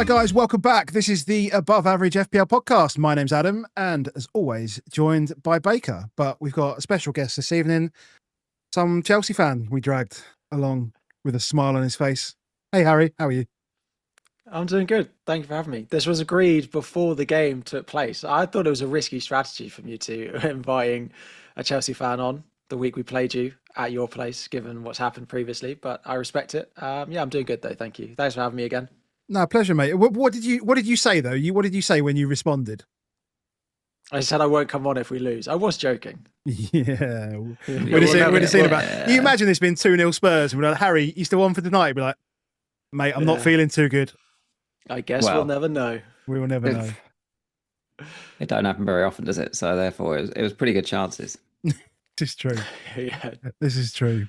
Right, guys, welcome back. This is the Above Average FPL podcast. My name's Adam, and as always, joined by Baker. But we've got a special guest this evening, some Chelsea fan we dragged along with a smile on his face. Hey, Harry, how are you? I'm doing good. Thank you for having me. This was agreed before the game took place. I thought it was a risky strategy from you to inviting a Chelsea fan on the week we played you at your place, given what's happened previously. But I respect it. Yeah, I'm doing good though. Thank you. Thanks for having me again. No, pleasure, mate. What did you say though? What did you say when you responded? I said I won't come on if we lose. I was joking. Yeah, we'd have seen about. You imagine this being 2-0 Spurs, and we're like, Harry, you still on for tonight? Be like, mate, I'm not feeling too good. I guess we'll never know. We will never know. It don't happen very often, does it? So therefore, it was pretty good chances. This is true. Yeah, this is true.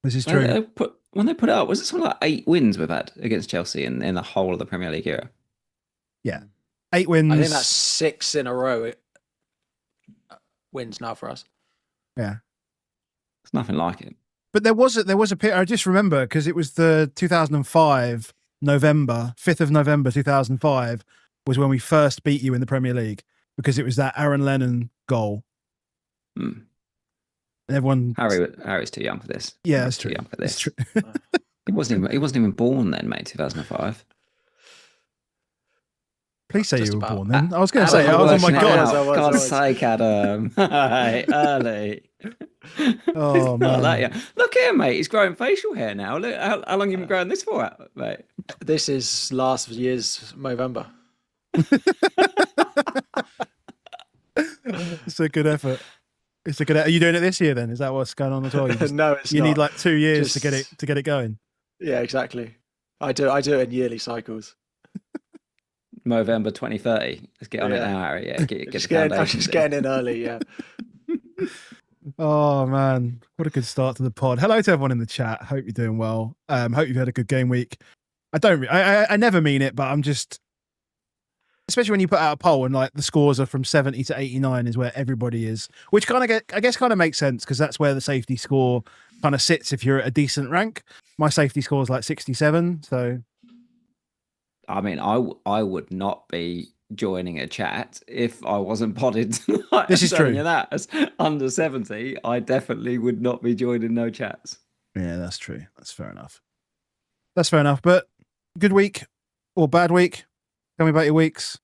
This is true. When they put it up, was it something like 8 wins we've had against Chelsea in the whole of the Premier League era? Yeah, 8 wins. I think that's 6 in a row. Wins now for us. Yeah, it's nothing like it. But there was a period. I just remember because it was the 2005 November, 5th of November 2005 was when we first beat you in the Premier League because it was that Aaron Lennon goal. Hmm. And everyone, Harry's too young for this. Yeah, that's true. Too young for this. True. He wasn't even born then, mate. 2005. Please say you were born then. I was going to say, oh my God. God's sake, Adam. Early. Oh, man. That young. Look here, mate. He's growing facial hair now. Look, how long have you been growing this for, mate? This is last year's Movember. It's a good effort. Are you doing it this year then? Is that what's going on as well? No, it's you not. need like 2 years to get it going. Yeah, exactly. I do it in yearly cycles. Movember 2030. Let's get on it now, Harry. Yeah, get the foundations. I'm just getting in early. Yeah. Oh man, what a good start to the pod. Hello to everyone in the chat. Hope you're doing well. Hope you've had a good game week. I never mean it, but I'm just, especially when you put out a poll and like the scores are from 70 to 89 is where everybody is, which kind of makes sense because that's where the safety score kind of sits if you're at a decent rank. My safety score is like 67, so. I mean, I would not be joining a chat if I wasn't potted tonight. This is true. That as under 70, I definitely would not be joining no chats. Yeah, that's true. That's fair enough. But good week or bad week? Tell me about your weeks.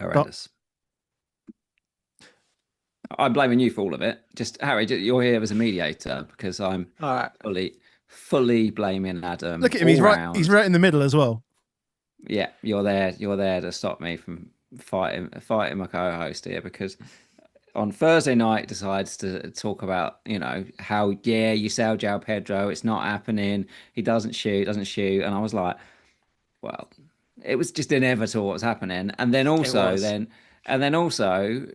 Horrendous. I'm blaming you for all of it. Just Harry, you're here as a mediator because I'm fully blaming Adam. Look at him. He's right in the middle as well. Yeah, you're there to stop me from fighting my co-host here because on Thursday night decides to talk about, how you sell João Pedro, it's not happening, he doesn't shoot, and I was like, well, it was just inevitable what was happening. And then also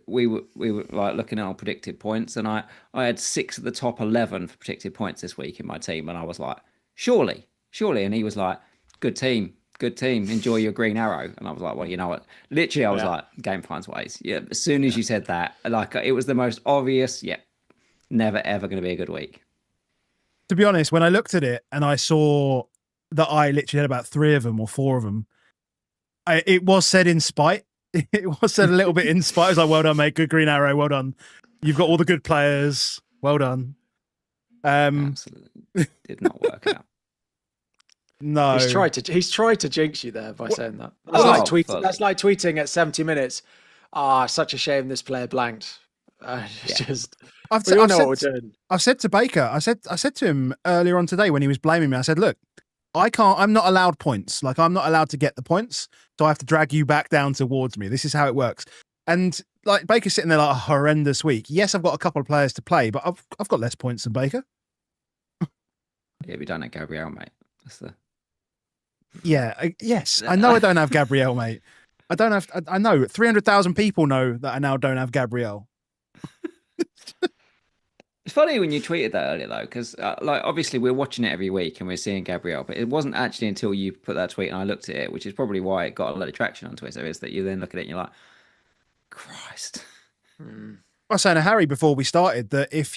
we were like looking at our predicted points, and I had 6 of the top 11 for predicted points this week in my team, and I was like, surely, and he was like, good team, enjoy your green arrow. And I was like, well, you know what, literally I was like, game finds ways. Yeah, as soon as you said that, like it was the most obvious, never ever going to be a good week. To be honest, when I looked at it and I saw that I literally had about 3 of them or 4 of them, it was said in spite. It was said a little bit in spite. I was like, well done, mate. Good green arrow. Well done. You've got all the good players. Well done. Absolutely. Did not work out. No. He's tried to jinx you there by saying that. That's like tweeting at 70 minutes. Such a shame this player blanked. We all know what we're doing. I've said to Baker, I said to him earlier on today when he was blaming me, I said, look, I'm not allowed points. Like, I'm not allowed to get the points. So I have to drag you back down towards me. This is how it works. And like Baker's sitting there like a horrendous week. Yes, I've got a couple of players to play, but I've got less points than Baker. Yeah, we don't have Gabriel, mate. That's the... Yeah, yes. I know I don't have Gabriel, mate. I know 300,000 people know that I now don't have Gabriel. It's funny when you tweeted that earlier, though, because obviously we're watching it every week and we're seeing Gabriel, but it wasn't actually until you put that tweet and I looked at it, which is probably why it got a lot of traction on Twitter, is that you then look at it and you're like, Christ. I was saying to Harry before we started that if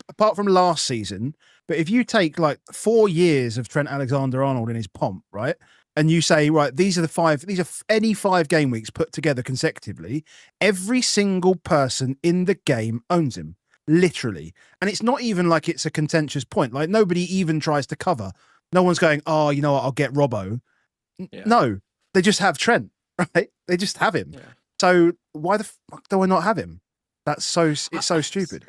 apart from last season, but if you take like 4 years of Trent Alexander-Arnold in his pomp, right, and you say, right, these are any 5 game weeks put together consecutively, every single person in the game owns him, literally. And it's not even like it's a contentious point. Like nobody even tries to cover. No one's going, oh, you know what, I'll get Robbo. Yeah. No, they just have Trent, right? They just have him. Yeah. So why the fuck do I not have him? It's so stupid.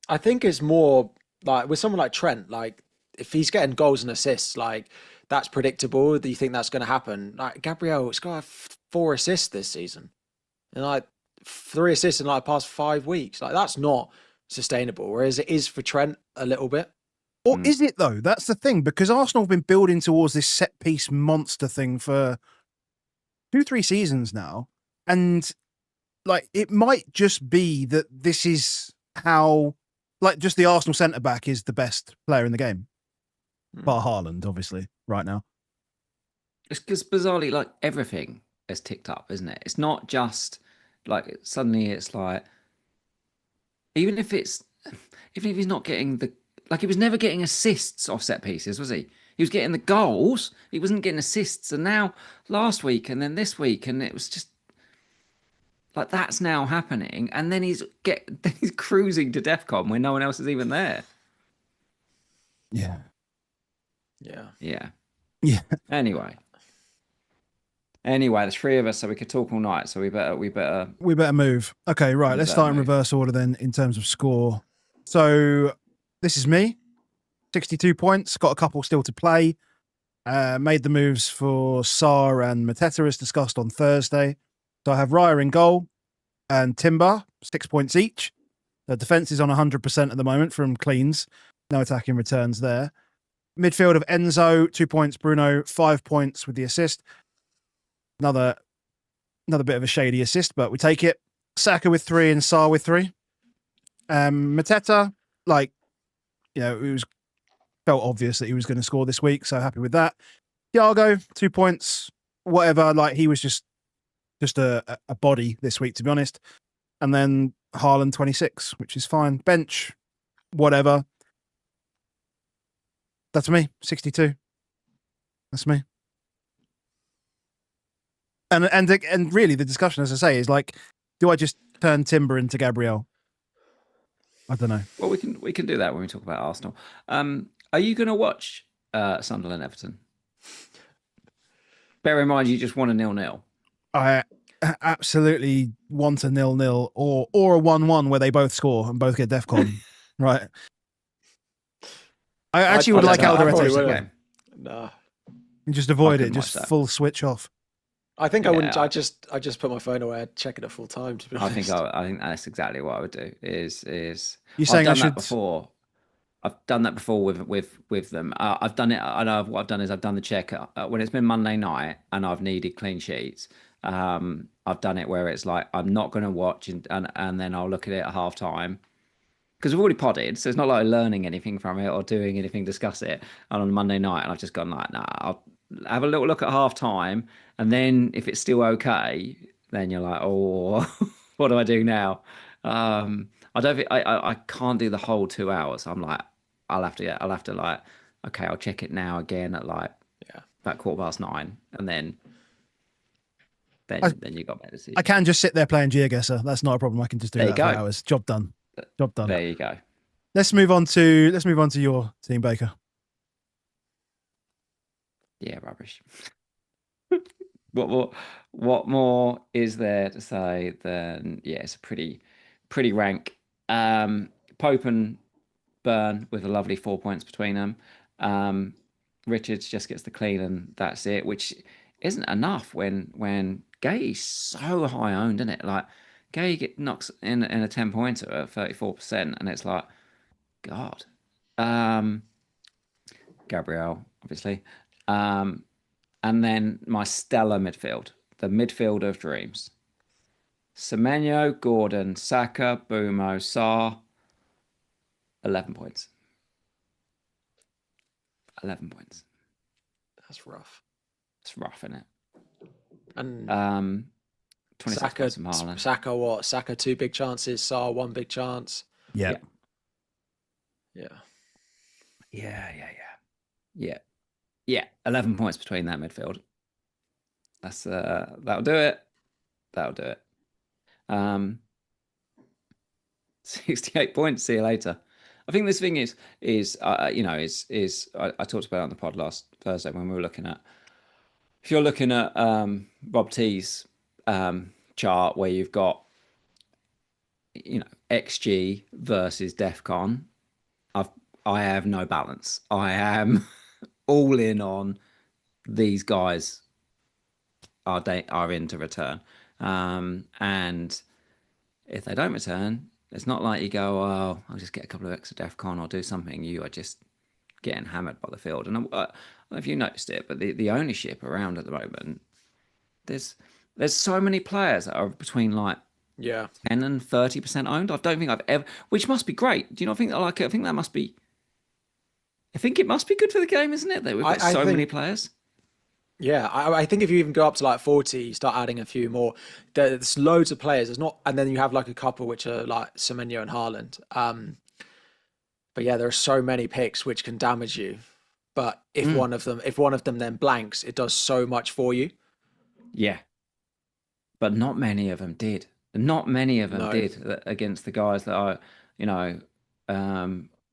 I think it's more like with someone like Trent, like if he's getting goals and assists, like that's predictable. Do you think that's going to happen? Like Gabriel, it's got 4 assists this season, and like 3 assists in like the past 5 weeks. Like that's not sustainable. Whereas it is for Trent a little bit. Or is it though? That's the thing, because Arsenal have been building towards this set piece monster thing for 2-3 seasons now, and like it might just be that this is how, like, just the Arsenal centre back is the best player in the game, bar Haaland, obviously, right now. It's because bizarrely, like everything has ticked up, isn't it? It's not just like suddenly it's like even if he's not getting he was never getting assists off set pieces, was he? He was getting the goals. He wasn't getting assists, and now last week and then this week, and it was just like that's now happening, and then he's cruising to DEFCON when no one else is even there. Yeah. Anyway, there's 3 of us, so we could talk all night. So we better move. Okay, right. Let's start in reverse order then in terms of score. So this is me, 62 points. Got a couple still to play. Made the moves for Sarr and Mateta as discussed on Thursday. So I have Raya in goal and Timber, 6 points each. The defense is on 100% at the moment from cleans. No attacking returns there. Midfield of Enzo, 2 points. Bruno, 5 points with the assist. Another bit of a shady assist, but we take it. Saka with 3 and Sarr with 3. Mateta, like, you know, it felt obvious that he was going to score this week, so happy with that. Thiago, 2 points. Whatever, like he was just a body this week, to be honest. And then Haaland 26, which is fine. Bench, whatever. That's me, 62. That's me. And really the discussion, as I say, is like, do I just turn Timber into Gabriel? I don't know. Well, we can do that when we talk about Arsenal. Are you going to watch Sunderland Everton? Bear in mind, you just want a 0-0. I absolutely want a 0-0 or a 1-1 where they both score and both get DEFCON. Right. I actually would like Alderete game. Nah. And just avoid it. Just full switch off. I think I wouldn't. I just put my phone away. I'd check it at full time. To be honest, I think that's exactly what I would do. Is you saying I've done that before? I've done that before with them. I've done it. I know what I've done is I've done the check when it's been Monday night and I've needed clean sheets. I've done it where it's like I'm not going to watch and then I'll look at it at half time because we've already podded, so it's not like learning anything from it or doing anything, discuss it. And on Monday night, and I've just gone like, nah, I'll have a little look at half time, and then if it's still okay, then you're like, oh, what do I do now? I don't think I can't do the whole 2 hours. I'm like, I'll have to like, okay, I'll check it now again at like about 9:15, and then you got better. I can just sit there playing GeoGuessr. That's not a problem. I can just do that for hours. Job done. Job done. There you go. Let's move on to your team, Baker. Yeah, rubbish. What more is there to say than it's a pretty rank. Pope and Burn with a lovely 4 points between them. Richards just gets the clean and that's it, which isn't enough when Gay's so high owned, isn't it? Like Gay knocks in a 10-pointer at 34%, and it's like, God. Gabriel, obviously. And then my stellar midfield, the midfield of dreams. Semenyo, Gordon, Saka, Bumo, Sarr, 11 points. 11 points. That's rough. It's rough, isn't it? And 26 points from Haaland. Saka what? Saka 2 big chances, Saar 1 big chance. Yeah. Yeah. Yeah. 11 points between that midfield. That's that'll do it. 68 points. See you later. I think this thing is I talked about it on the pod last Thursday when we were looking at, if you're looking at Rob T's chart where you've got XG versus DEFCON, I have no balance. I am all in on these guys are in to return, and if they don't return, it's not like you go, oh, I'll just get a couple of extra DEFCON or do something. You are just getting hammered by the field. And I don't know if you noticed it, but the ownership around at the moment, there's so many players that are between like 10 and 30% owned. I don't think I've ever, which must be great. Do you not think I like it? I think it must be good for the game, isn't it? That we've got so many players. Yeah, I think if you even go up to like 40, you start adding a few more. There's loads of players. There's not, and then you have like a couple which are like Semenyo and Haaland. But yeah, there are so many picks which can damage you. But if one of them then blanks, it does so much for you. Yeah, but not many of them did. Not many of them did against the guys that I,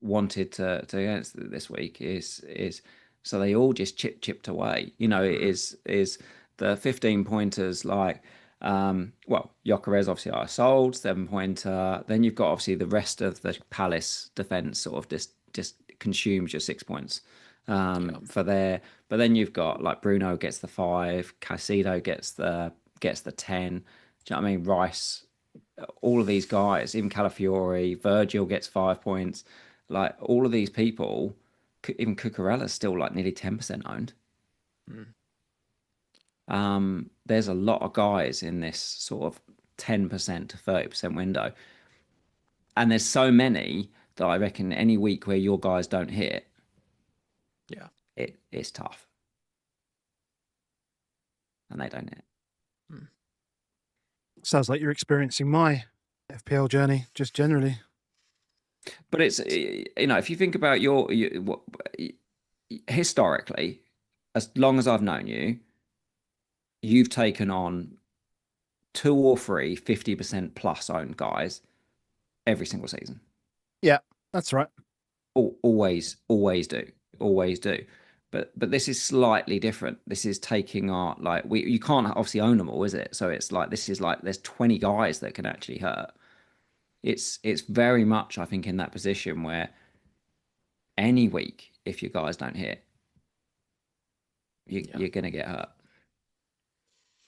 wanted to against this week. Is so they all just chipped away. It is the 15 pointers like, Gyökeres obviously are sold, 7-pointer. Then you've got obviously the rest of the Palace defense sort of just consumes your 6 points for there. But then you've got like Bruno gets the 5, Caicedo gets the 10. Do you know what I mean? Rice, all of these guys, even Calafiori, Virgil gets 5 points. Like all of these people, even Cucurella is still like nearly 10% owned. There's a lot of guys in this sort of 10% to 30% window. And there's so many that I reckon any week where your guys don't hit, it's tough. And they don't hit. Sounds like you're experiencing my FPL journey, just generally. But it's, if you think about historically, as long as I've known you, you've taken on 2 or 3 50% plus owned guys every single season. Yeah, that's right. Always do. But this is slightly different. This is taking our, like, you can't obviously own them all, is it? So it's like, this is like, there's 20 guys that can actually hurt. It's very much, I think, in that position where any week, if your guys don't hit, you're going to get hurt.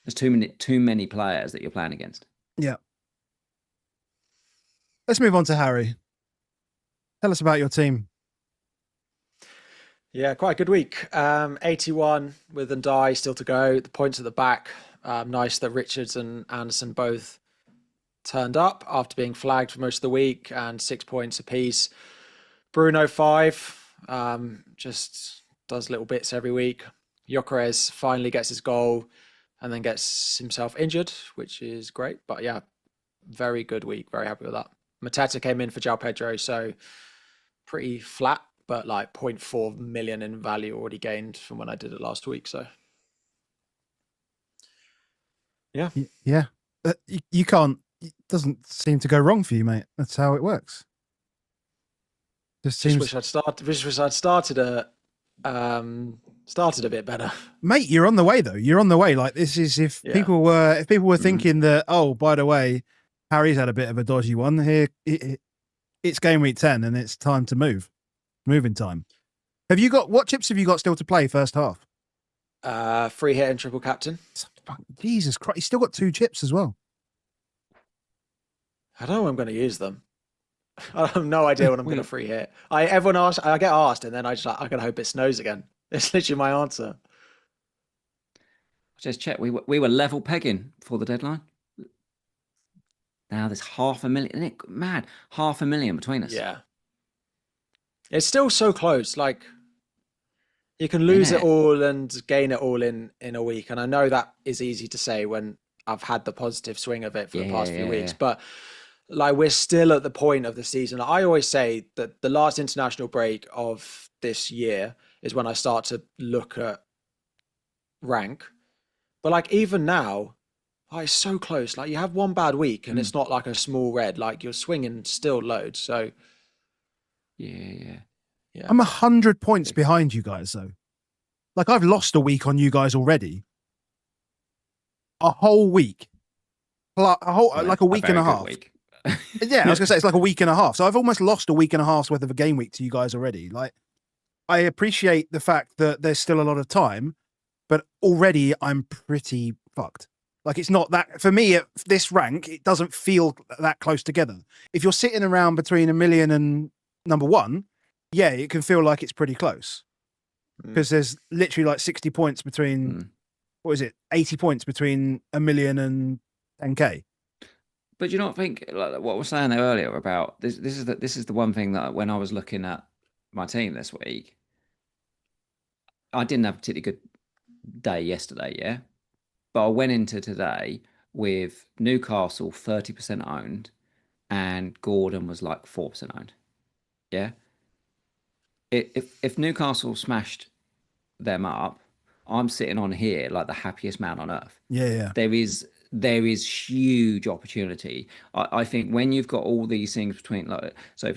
There's too many players that you're playing against. Yeah. Let's move on to Harry. Tell us about your team. Yeah, quite a good week. 81 with Ndai still to go. The points at the back. Nice that Richards and Anderson both turned up after being flagged for most of the week, and 6 points apiece. Bruno 5, just does little bits every week. Gyökeres finally gets his goal and then gets himself injured, which is great. But yeah, very good week. Very happy with that. Mateta came in for João Pedro, so pretty flat, but like 0.4 million in value already gained from when I did it last week. So yeah. Yeah. You can't, it doesn't seem to go wrong for you, mate. That's how it works. Just wish I'd started a bit better. Mate, you're on the way though. You're on the way. Like, this is if people were thinking that, oh, by the way, Harry's had a bit of a dodgy one here. It's game week 10 and it's time to move. Moving time. What chips have you got still to play first half? Free hit and triple captain. Jesus Christ. He's still got 2 chips as well. I don't know when I'm going to use them. I have no idea when I'm going to free hit. I get asked, and then I can hope it snows again. It's literally my answer. Just check. We were level pegging before the deadline. Now there's 500,000. Isn't it mad? 500,000 between us. Yeah. It's still so close. Like, you can lose it all and gain it all in a week. And I know that is easy to say when I've had the positive swing of it for the Yeah, past few yeah, weeks. yeah. But like we're still at the point of the season. I always say that the last international break of this year is when I start to look at rank. But like even now, oh, it's so close. Like you have one bad week and Mm. it's not like a small red. Like you're swinging still loads. So Yeah. yeah, I'm 100 points behind you guys, though. Like, I've lost a week on you guys already. A whole week. Like a week and very a good half. week. Yeah, I was going to say, it's like a week and a half. So I've almost lost a week and a half's worth of a game week to you guys already. Like, I appreciate the fact that there's still a lot of time, but already I'm pretty fucked. Like, it's not that, for me, at this rank, it doesn't feel that close together. If you're sitting around between 1 million and number one, yeah, it can feel like it's pretty close. Because there's literally like 60 points between, what is it, 80 points between 1 million and 10K. But you not think like what I was saying earlier about this? This is the one thing that when I was looking at my team this week, I didn't have a particularly good day yesterday, yeah. But I went into today with Newcastle 30% owned, and Gordon was like 4% owned. Yeah. If Newcastle smashed them up, I'm sitting on here like the happiest man on earth. Yeah. There is huge opportunity. I think when you've got all these things between like so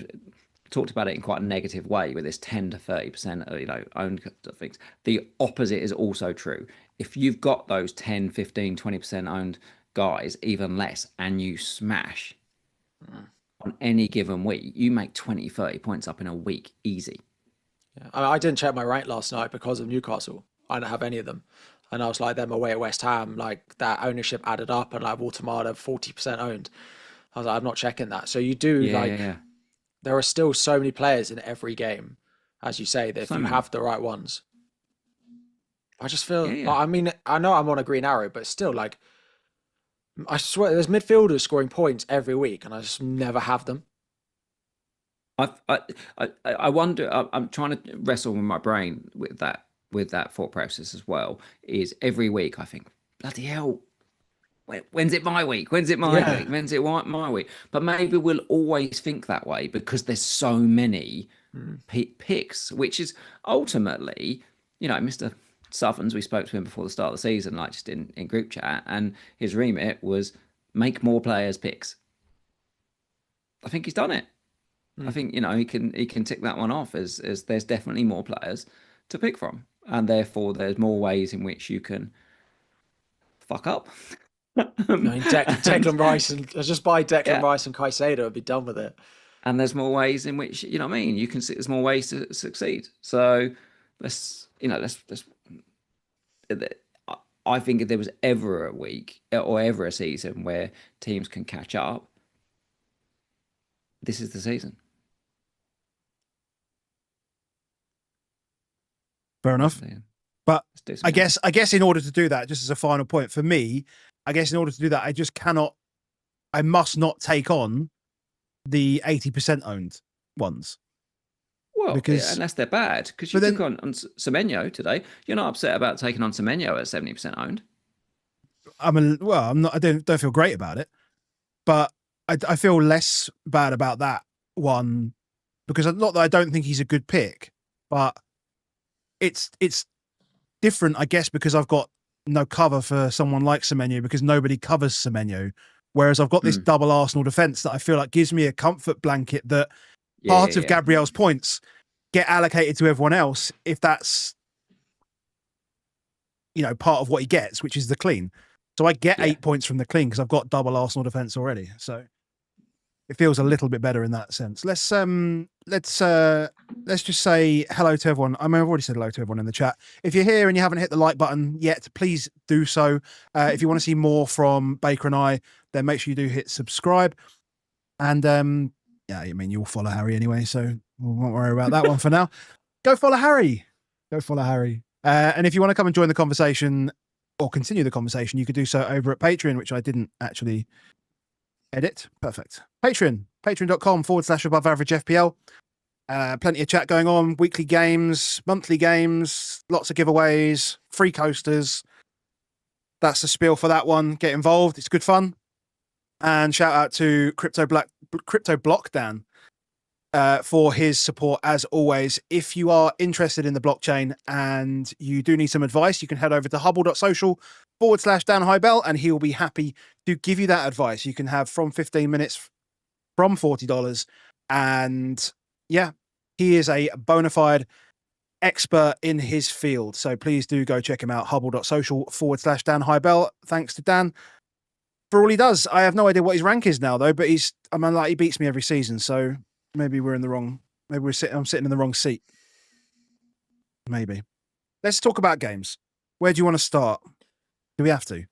talked about it in quite a negative way with this 10 to 30% owned things. The opposite is also true. If you've got those 10, 15, 20% owned guys, even less, and you smash on any given week, you make 20, 30 points up in a week easy. yeah. I didn't check my rank last night because of Newcastle. I don't have any of them. And I was like them away at West Ham, like that ownership added up and like Automata 40% owned. I was like, I'm not checking that. So you do Yeah. there are still so many players in every game, as you say, that if So you many. have the right ones. I just feel Yeah. like, I mean, I know I'm on a green arrow, but still like I swear there's midfielders scoring points every week and I just never have them. I wonder. I'm trying to wrestle with my brain with that thought process as well. Is every week I think, bloody hell, when's it my week? When's it my Yeah. week? When's it my week? But maybe we'll always think that way because there's so many picks, which is ultimately, Mr. Southerns, we spoke to him before the start of the season, like just in group chat, and his remit was make more players picks. I think he's done it. I think he can tick that one off as there's definitely more players to pick from, and therefore there's more ways in which you can fuck up. I mean, Declan Rice and just buy Declan Yeah. Rice and Caicedo and be done with it. And there's more ways in which you know what I mean. You can see there's more ways to succeed. So let's. I think if there was ever a week or ever a season where teams can catch up, this is the season. Fair enough. Yeah. But Let's do some I guess in order to do that, just as a final point for me, I guess in order to do that, I must not take on the 80% owned ones. Well, because unless they're bad, because you took on Semenyo today. You're not upset about taking on Semenyo at 70% owned. I'm not. I don't feel great about it, but I feel less bad about that one because not that I don't think he's a good pick, but it's different, I guess, because I've got no cover for someone like Semenyo because nobody covers Semenyo. Whereas I've got this double Arsenal defence that I feel like gives me a comfort blanket that part of Gabriel's points get allocated to everyone else if that's, part of what he gets, which is the clean. So I get 8 points from the clean because I've got double Arsenal defence already. So it feels a little bit better in that sense. Let's just say hello to everyone. I mean, I've already said hello to everyone in the chat. If you're here and you haven't hit the like button yet, please do so. If you want to see more from Baker and I, then make sure you do hit subscribe. And I mean, you'll follow Harry anyway, so we won't worry about that one for now. Go follow Harry. And if you want to come and join the conversation or continue the conversation, you could do so over at Patreon, which I didn't actually edit. Perfect. patreon.com/above average FPL. Plenty of chat going on, weekly games, monthly games, lots of giveaways, free coasters. That's the spiel for that one. Get involved. It's good fun. And shout out to Crypto Block Dan for his support as always. If you are interested in the blockchain and you do need some advice, you can head over to hubble.social/Dan Hybel and he will be happy to give you that advice. You can have from 15 minutes from $40. And yeah, he is a bona fide expert in his field. So please do go check him out, hubble.social/Dan Hybel. Thanks to Dan for all he does. I have no idea what his rank is now though, but he beats me every season. So maybe I'm sitting in the wrong seat. Maybe. Let's talk about games. Where do you want to start? Do we have to?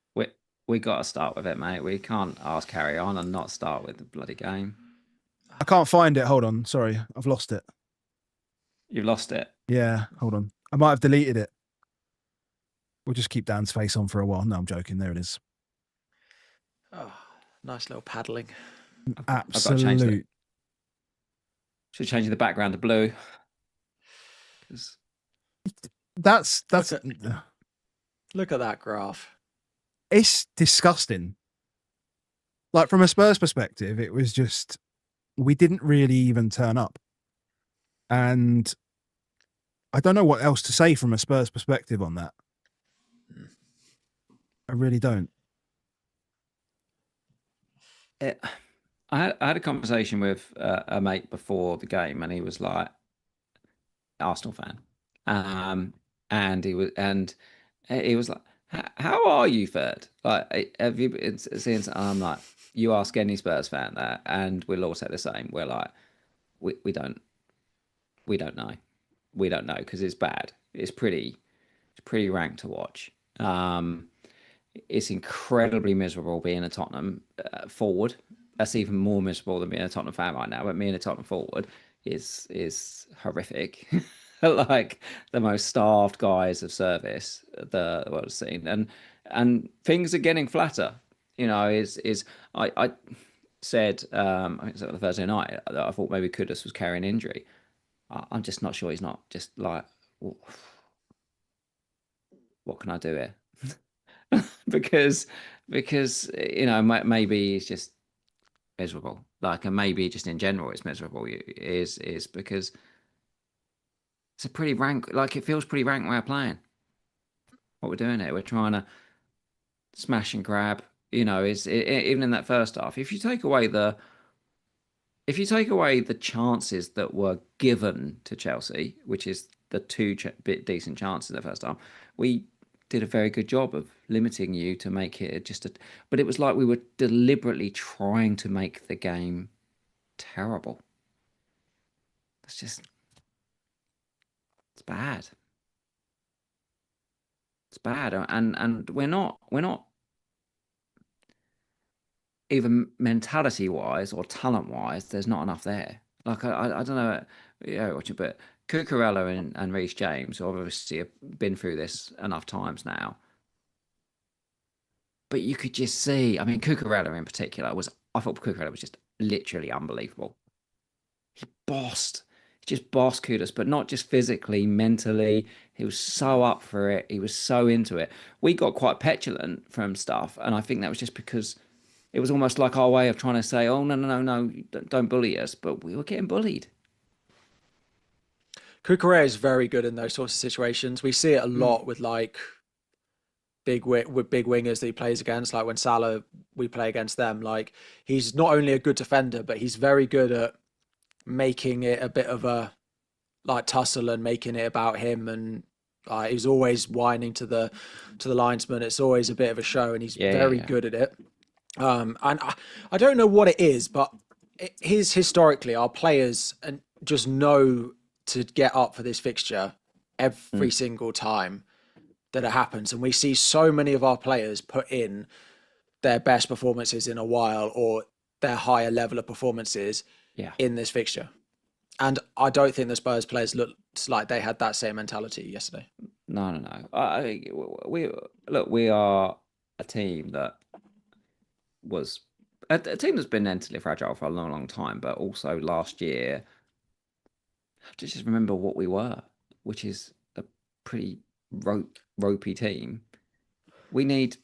We got to start with it, mate. We can't carry on and not start with the bloody game. I can't find it. Hold on. Sorry. I've lost it. You've lost it? Yeah. Hold on. I might have deleted it. We'll just keep Dan's face on for a while. No, I'm joking. There it is. Oh, nice little paddling. Absolute. Should change the background to blue. That's Look at that graph. It's disgusting. Like from a Spurs perspective, it was just we didn't really even turn up. And I don't know what else to say from a Spurs perspective on that. I really don't. I had a conversation with a mate before the game, and he was like, Arsenal fan, and he was like, "How are you, third? Like, have you been seeing?" I'm like, "You ask any Spurs fan that, and we'll all say the same. We're like, we don't know, because it's bad. It's pretty rank to watch. It's incredibly miserable being a Tottenham forward. That's even more miserable than being a Tottenham fan right now. But being a Tottenham forward is horrific. Like the most starved guys of service the world has seen, and things are getting flatter. You know, I said I think it was the Thursday night that I thought maybe Kudus was carrying injury. I'm just not sure he's not. Just like, what can I do here? because you know, maybe he's just miserable. Like, and maybe just in general it's miserable. Is because it's a pretty rank. Like, it feels pretty rank way of playing. What we're doing here, we're trying to smash and grab. You know, even in that first half, if you take away the chances that were given to Chelsea, which is the two decent chances in the first half, we did a very good job of limiting you to make it but it was like we were deliberately trying to make the game terrible. It's bad. It's bad. And we're not even mentality wise or talent wise, there's not enough there. Like, I don't know, but Cucurella and Reece James obviously have been through this enough times now. But you could just see, I mean, Cucurella in particular I thought Cucurella was just literally unbelievable. He just bossed Kudus, but not just physically, mentally. He was so up for it. He was so into it. We got quite petulant from stuff, and I think that was just because it was almost like our way of trying to say, "Oh, no, don't bully us," but we were getting bullied. Cucurella is very good in those sorts of situations. We see it a lot with like big wingers that he plays against. Like when Salah, we play against them. Like, he's not only a good defender, but he's very good at making it a bit of a like tussle and making it about him. And he's always whining to the linesman. It's always a bit of a show, and he's very good at it. And I don't know what it is, but historically our players and just know to get up for this fixture every single time that it happens. And we see so many of our players put in their best performances in a while, or their higher level of performances in this fixture. And I don't think the Spurs players looked like they had that same mentality yesterday. No. We are a team that was a team that's been mentally fragile for a long time, but also last year, I have to just remember what we were, which is a pretty ropey team. We need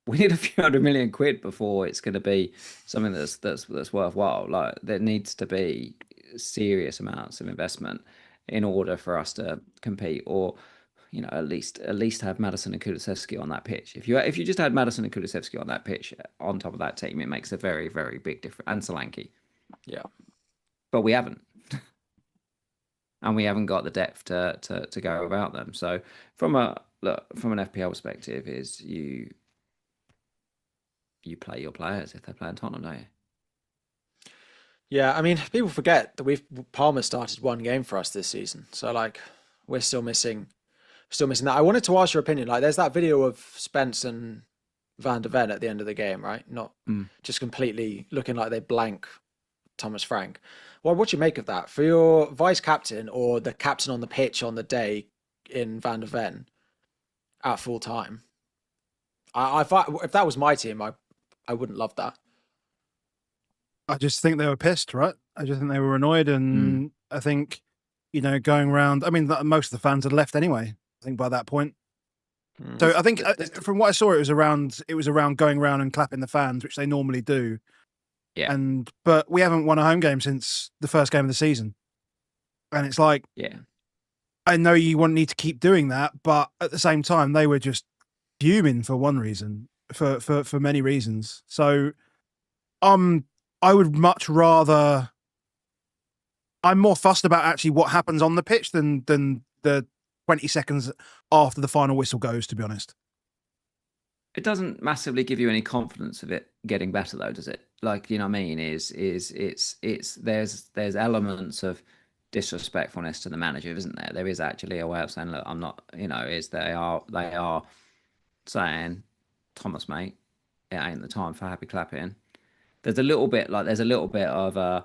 we need a few £100 million before it's going to be something that's worthwhile. Like there needs to be serious amounts of investment in order for us to compete, or at least have Madison and Kulusevski on that pitch. If you just had Madison and Kulusevski on that pitch on top of that team, it makes a very, very big difference. And Solanke. Yeah. But we haven't. And we haven't got the depth to go about them. So from an FPL perspective, is you play your players if they're playing Tottenham, don't you? Yeah, I mean, people forget that Palmer started one game for us this season. So like we're still missing that. I wanted to ask your opinion. Like there's that video of Spence and Van de Ven at the end of the game, right? Not just completely looking like they blank Thomas Frank. Well, what do you make of that? For your vice captain or the captain on the pitch on the day in Van de Ven at full time, if that was my team, I wouldn't love that. I just think they were pissed, right? I just think they were annoyed, and I think, going around. I mean, most of the fans had left anyway. I think by that point. So I think from what I saw, it was around going around and clapping the fans, which they normally do. Yeah. But we haven't won a home game since the first game of the season, and it's like, yeah, I know you won't need to keep doing that, but at the same time, they were just fuming for one reason, for many reasons. So, I would much rather. I'm more fussed about actually what happens on the pitch than the 20 seconds after the final whistle goes, to be honest. It doesn't massively give you any confidence of it getting better, though, does it? Like, you know what I mean? There's elements of disrespectfulness to the manager, isn't there? There is actually a way of saying, look, I'm not, they are saying, Thomas, mate, it ain't the time for happy clapping. There's a little bit of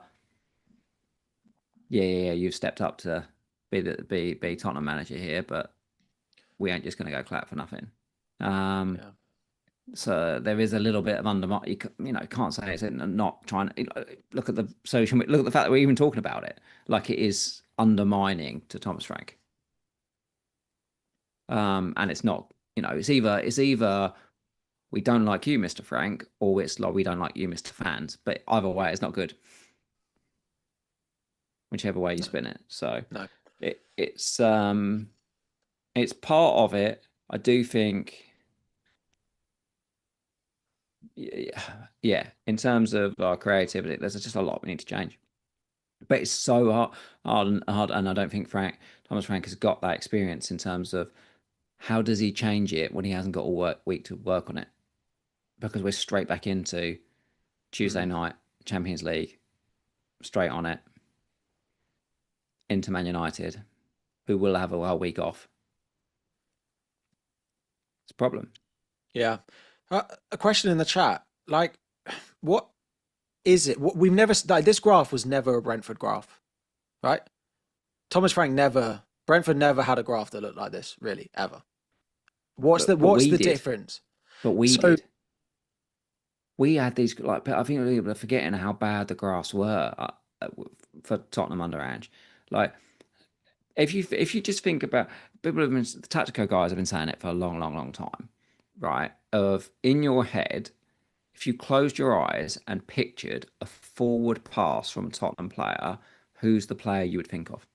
yeah, you've stepped up to be Tottenham manager here, but we ain't just going to go clap for nothing. So there is a little bit of undermine. You can't say it's not trying to look at the social. Look at the fact that we're even talking about it, like it is undermining to Thomas Frank. And it's not. It's either we don't like you, Mr. Frank, or it's like we don't like you, Mr. Fans. But either way, it's not good. Whichever way you spin it. So it's part of it. I do think. Yeah. In terms of our creativity, there's just a lot we need to change. But it's so hard, and I don't think Thomas Frank has got that experience in terms of how does he change it when he hasn't got all week to work on it? Because we're straight back into Tuesday night Champions League, straight on it, into Man United, who will have a whole week off. It's a problem. Yeah. A question in the chat, like, what is it? We've never, like, this graph was never a Brentford graph, right? Brentford never had a graph that looked like this, really, ever. What's the difference? But we did. We had these, like, I think people are forgetting how bad the graphs were for Tottenham under Ange. Like, if you just think about, the tactical guys have been saying it for a long, long, long time, right? Of in your head, if you closed your eyes and pictured a forward pass from a Tottenham player, who's the player you would think of?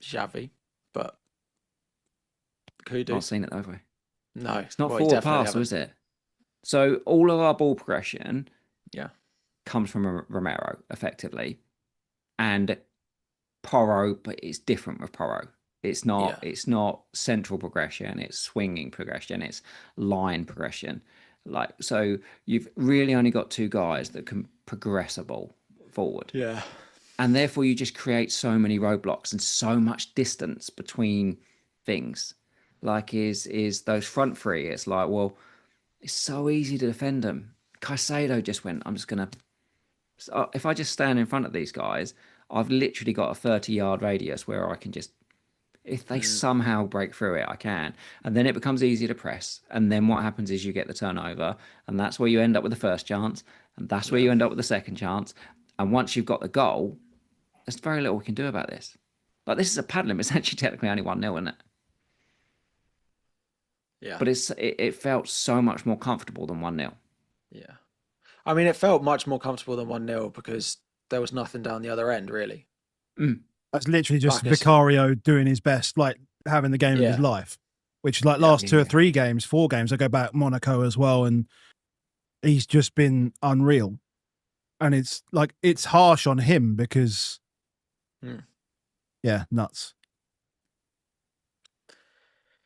Xavi, but Kudu. Not seen it that way. No, it's not forward pass, is it? So all of our ball progression, comes from Romero effectively, and Porro, but it's different with Porro. It's not. It's not central progression. It's swinging progression. It's line progression. Like, so you've really only got two guys that can progress a ball forward. Yeah. And therefore you just create so many roadblocks and so much distance between things. Like is those front three. It's like, well, it's so easy to defend them. Caicedo just went, I'm just going to, if I just stand in front of these guys, I've literally got a 30-yard radius where I can just, if they somehow break through it, I can. And then it becomes easier to press. And then what happens is you get the turnover. And that's where you end up with the first chance. And that's where you end up with the second chance. And once you've got the goal, there's very little we can do about this. Like, this is a paddling. It's actually technically only 1-0, isn't it? Yeah. but it felt so much more comfortable than 1-0. Yeah. I mean, it felt much more comfortable than 1-0 because there was nothing down the other end, really. That's literally just Like Vicario doing his best, like having the game of his Yeah. life, which is like Yeah. last 2 or 3 games, 4 games. I go back Monaco as well, and he's just been unreal. And it's like, it's harsh on him because, yeah, nuts.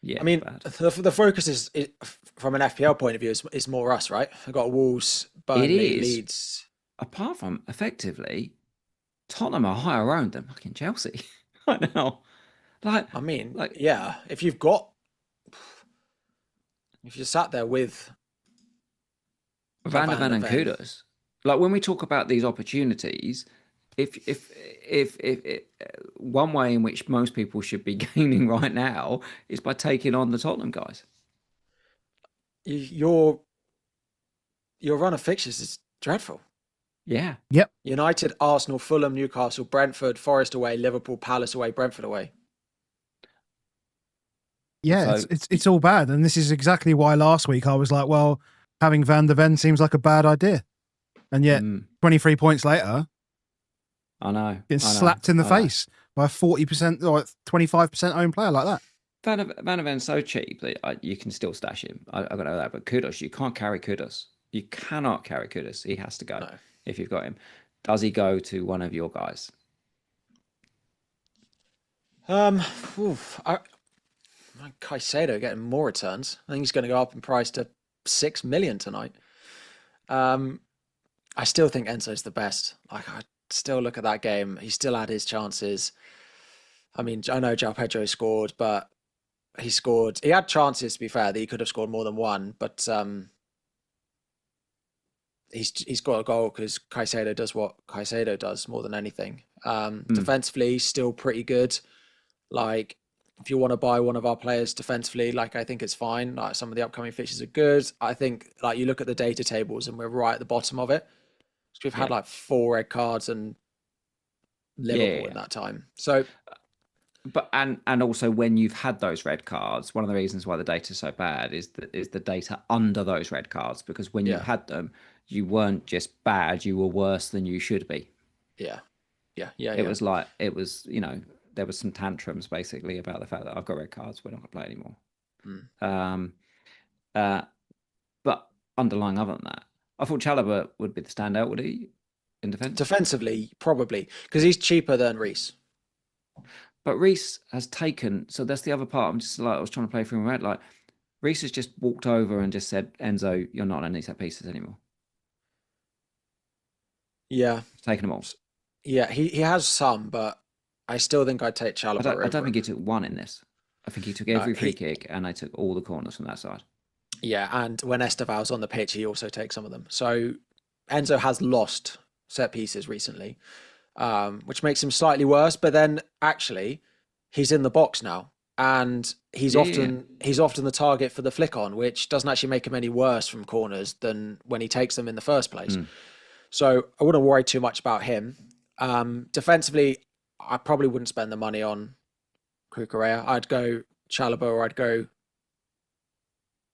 Yeah, I mean, bad. the focus is from an FPL point of view is more us, right? I've got Wolves, It Burnley, is. Leeds. Apart from, effectively, Tottenham are higher owned than fucking Chelsea right now. I mean, Like yeah, if you're sat there with Van der Ven and Ven, Kudos. Like when we talk about these opportunities, if one way in which most people should be gaining right now is by taking on the Tottenham guys. your run of fixtures is dreadful. Yeah. Yep. United, Arsenal, Fulham, Newcastle, Brentford, Forest away, Liverpool, Palace away, Brentford away. Yeah, So- it's all bad. And this is exactly why last week I was like, well, having Van der Ven seems like a bad idea. And yet 23 points later, I know. getting slapped in the face by a 40% or 25% owned player like that. Van der Ven's so cheap that you can still stash him. I got to know that. But Kudos, you can't carry Kudos. You cannot carry Kudos. He has to go if you've got him. Does he go to one of your guys? Caicedo getting more returns. I think he's going to go up in price to 6 million tonight. I still think Enzo's the best. Like, I still look at that game. He still had his chances. I mean, I know João Pedro scored, but he had chances, to be fair, that he could have scored more than one, but he's got a goal because Caicedo does what Caicedo does more than anything. Defensively, still pretty good. Like, if you want to buy one of our players defensively, like, I think it's fine. Like, some of the upcoming fixtures are good. I think, like, you look at the data tables and we're right at the bottom of it. So we've had like 4 red cards and Liverpool in that time. So, but and also when you've had those red cards, one of the reasons why the data is so bad is the data under those red cards, because when you had them, you weren't just bad, you were worse than you should be. It was like, there was some tantrums basically about the fact that I've got red cards, we're not gonna play anymore. But underlying other than that, I thought Chalobah would be the standout, would he, in defence? Defensively, probably, because he's cheaper than Reece. But Reece has taken, so that's the other part. I'm just like, I was trying to play through my head. Like, Reece has just walked over and just said, Enzo, you're not on any set pieces anymore. Yeah. He's taken them all. Yeah, he has some, but I still think I'd take Chalobah. I don't think he took one in this. I think he took every free kick and I took all the corners from that side. Yeah, and when Esteval's on the pitch, he also takes some of them. So Enzo has lost set pieces recently, which makes him slightly worse. But then actually, he's in the box now, and he's often the target for the flick on, which doesn't actually make him any worse from corners than when he takes them in the first place. So I wouldn't worry too much about him. Defensively, I probably wouldn't spend the money on Cucurella. I'd go Chalobah or I'd go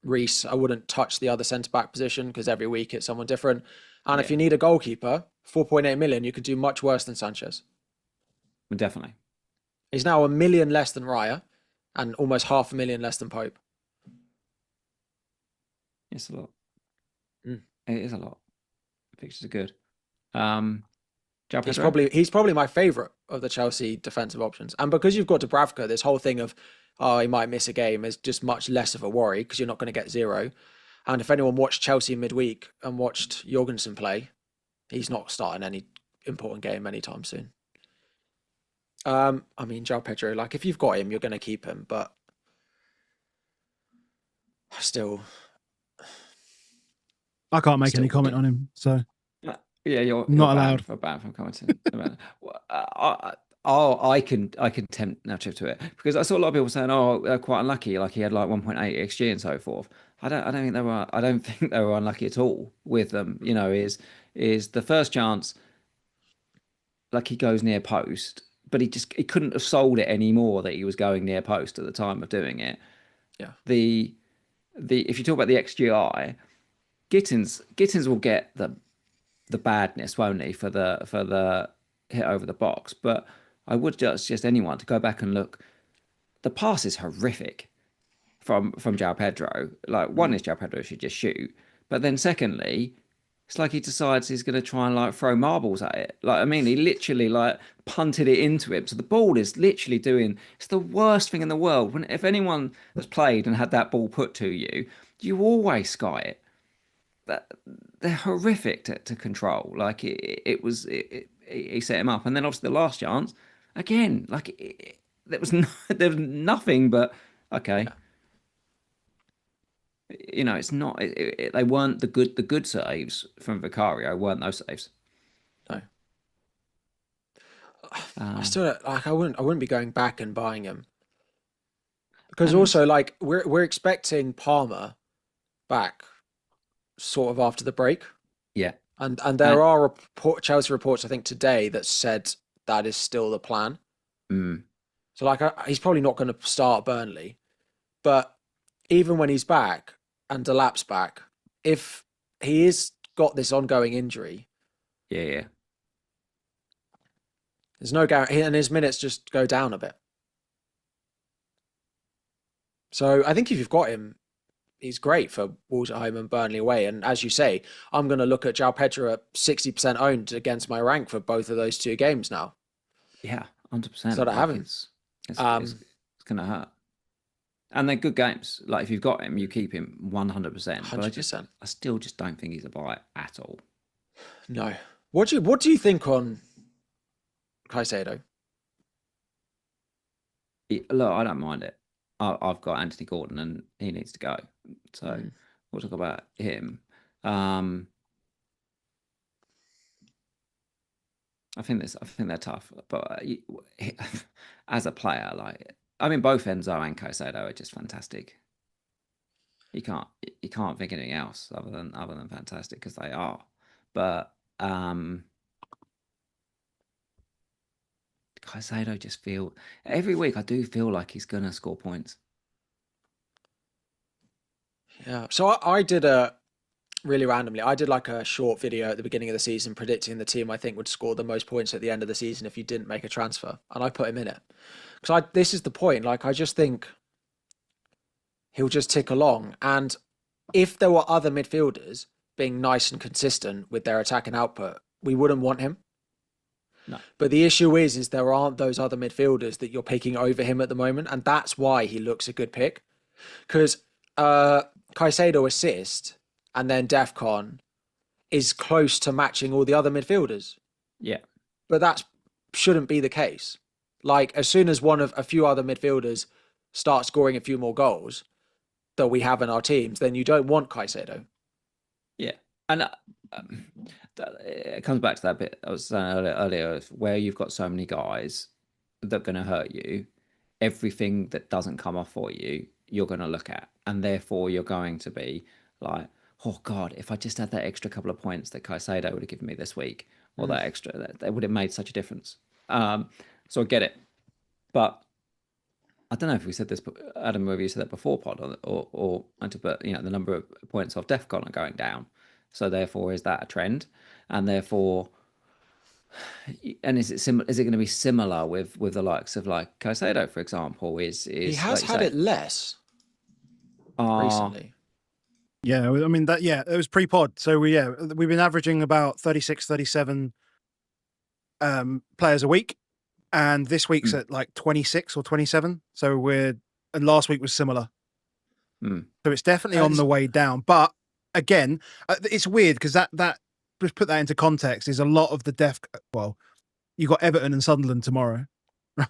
Reece. I wouldn't touch the other centre-back position because every week it's someone different. And if you need a goalkeeper, 4.8 million, you could do much worse than Sanchez. Definitely. He's now 1 million less than Raya and almost 500,000 less than Pope. It's a lot. It is a lot. Fixtures are good. He's probably my favourite of the Chelsea defensive options. And because you've got Dubravka, this whole thing of, he might miss a game is just much less of a worry because you're not going to get 0. And if anyone watched Chelsea midweek and watched Jorgensen play, he's not starting any important game anytime soon. I mean, João Pedro, like, if you've got him, you're going to keep him, but still... I can't make any comment on him, so... Yeah, you're not allowed. Banned from commenting. I can tempt Nacho to it because I saw a lot of people saying, "Oh, they're quite unlucky." Like he had like 1.8 xG and so forth. I don't think they were. I don't think they were unlucky at all with them. Is the first chance like he goes near post, but he couldn't have sold it anymore that he was going near post at the time of doing it. Yeah. if you talk about the XGI, Gittins will get the badness, won't he, for the hit over the box. But I would just anyone to go back and look. The pass is horrific from João Pedro. Like, one is João Pedro should just shoot, but then secondly, it's like he decides he's going to try and like throw marbles at it. Like, I mean, he literally like punted it into him. So the ball is literally doing. It's the worst thing in the world. If anyone has played and had that ball put to you, you always sky it. That they're horrific to control. Like he set him up, and then obviously the last chance again. Like there was there was nothing but okay. You know, it's not. They weren't the good saves from Vicario. Weren't those saves? No. I still like. I wouldn't be going back and buying him because also like we're expecting Palmer back sort of after the break. Yeah. And there are Chelsea reports I think today that said that is still the plan. So like he's probably not going to start Burnley, but even when he's back and Delap's back, if he is got this ongoing injury, yeah, there's no guarantee, and his minutes just go down a bit. So I think if you've got him, he's great for Wolves at home and Burnley away. And as you say, I'm going to look at João Pedro at 60% owned against my rank for both of those two games now. Yeah, 100%. So I haven't. It's going to hurt. And they're good games. Like if you've got him, you keep him 100%. 100%. I still just don't think he's a buy at all. No. What do you think on Caicedo? Look, I don't mind it. I've got Anthony Gordon and he needs to go. So we'll talk about him. I think they're tough, but as a player, like I mean, both Enzo and Caicedo are just fantastic. You can't think anything else other than fantastic because they are. But Caicedo just every week I do feel like he's gonna score points. Yeah. So I did really randomly. I did like a short video at the beginning of the season predicting the team I think would score the most points at the end of the season if you didn't make a transfer, and I put him in it because this is the point. Like I just think he'll just tick along, and if there were other midfielders being nice and consistent with their attack and output, we wouldn't want him. No. But the issue is there aren't those other midfielders that you're picking over him at the moment, and that's why he looks a good pick. Because Caicedo assist and then Defcon is close to matching all the other midfielders. Yeah. But that shouldn't be the case. Like as soon as one of a few other midfielders start scoring a few more goals that we have in our teams, then you don't want Caicedo. Yeah. And it comes back to that bit I was saying earlier, where you've got so many guys that are going to hurt you. Everything that doesn't come off for you, you're going to look at, and therefore you're going to be like, "Oh God, if I just had that extra couple of points that Caicedo would have given me this week, or that extra, that would have made such a difference." So I get it, but I don't know if we said this, but Adam, whether you said that before pod or but the number of points off Defcon are going down. So therefore, is that a trend? And therefore, and is it going to be similar with the likes of like Caicedo, for example? He has like had it less recently. Yeah, I mean it was pre-pod. So we've been averaging about 36, 37 players a week. And this week's at like 26 or 27. So and last week was similar. So it's definitely on the way down. But again, it's weird because that just put that into context is a lot of the you've got Everton and Sunderland tomorrow,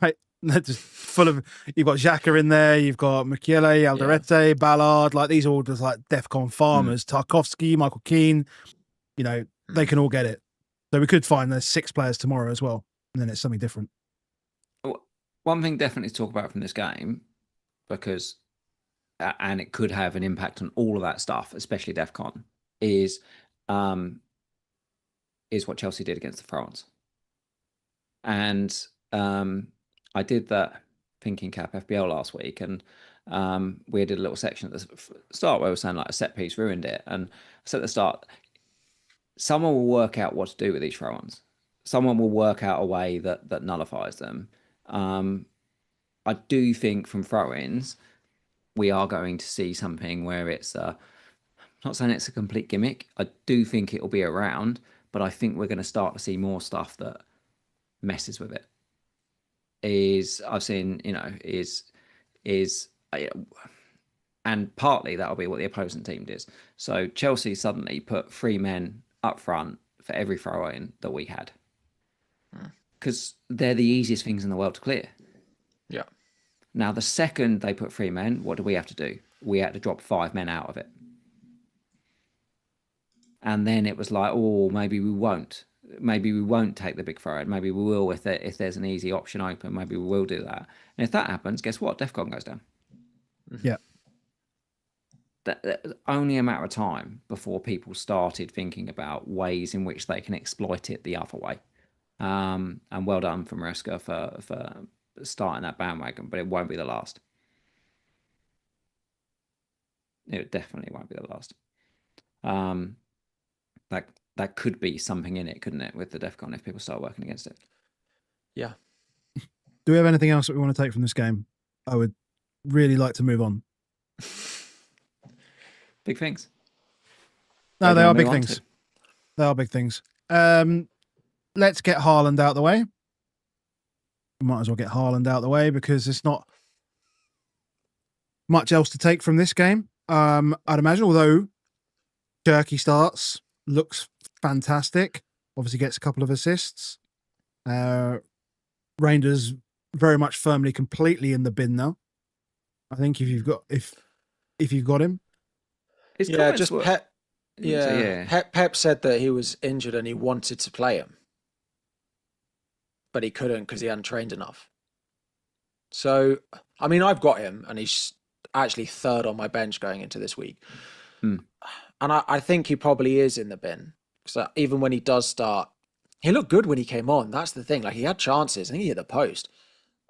right? They're just full of, you've got Xhaka in there, you've got Mukiele, Alderete, Ballard, like these are all just like DEFCON farmers, Tarkovsky, Michael Keane, they can all get it. So we could find there's 6 players tomorrow as well. And then it's something different. One thing definitely to talk about from this game, because and it could have an impact on all of that stuff, especially DEFCON, is what Chelsea did against the France. And I did that thinking cap FBL last week, and we did a little section at the start where we were saying like a set piece ruined it. And I said at the start, someone will work out what to do with these throw-ons. Someone will work out a way that nullifies them. I do think from throw-ins, we are going to see something where it's not saying it's a complete gimmick. I do think it will be around, but I think we're going to start to see more stuff that messes with it. I've seen, and partly that'll be what the opposing team does. So Chelsea suddenly put 3 men up front for every throw-in that we had, because they're the easiest things in the world to clear. Yeah. Now, the second they put 3 men, what do we have to do? We had to drop 5 men out of it. And then it was like, oh, maybe we won't. Maybe we won't take the big throw-in. Maybe we will if there's an easy option open. Maybe we will do that. And if that happens, guess what? DEFCON goes down. Yeah. That's only a matter of time before people started thinking about ways in which they can exploit it the other way. And well done from Maresca for starting that bandwagon, but it won't be the last. It definitely won't be the last. That could be something in it, couldn't it, with the DEFCON if people start working against it? Yeah. Do we have anything else that we want to take from this game? I would really like to move on. Big things. No, they are big things. They are big things. Let's get Haaland out the way. We might as well get Haaland out the way because there's not much else to take from this game. I'd imagine, although Turkey starts, looks fantastic. Obviously gets a couple of assists. Rangers very much firmly, completely in the bin now. I think if you've got him. Pep. Yeah, Pep said that he was injured and he wanted to play him, but he couldn't because he hadn't trained enough. So, I mean, I've got him, and he's actually third on my bench going into this week. And I think he probably is in the bin. So even when he does start, he looked good when he came on. That's the thing. Like, he had chances. I think he hit the post,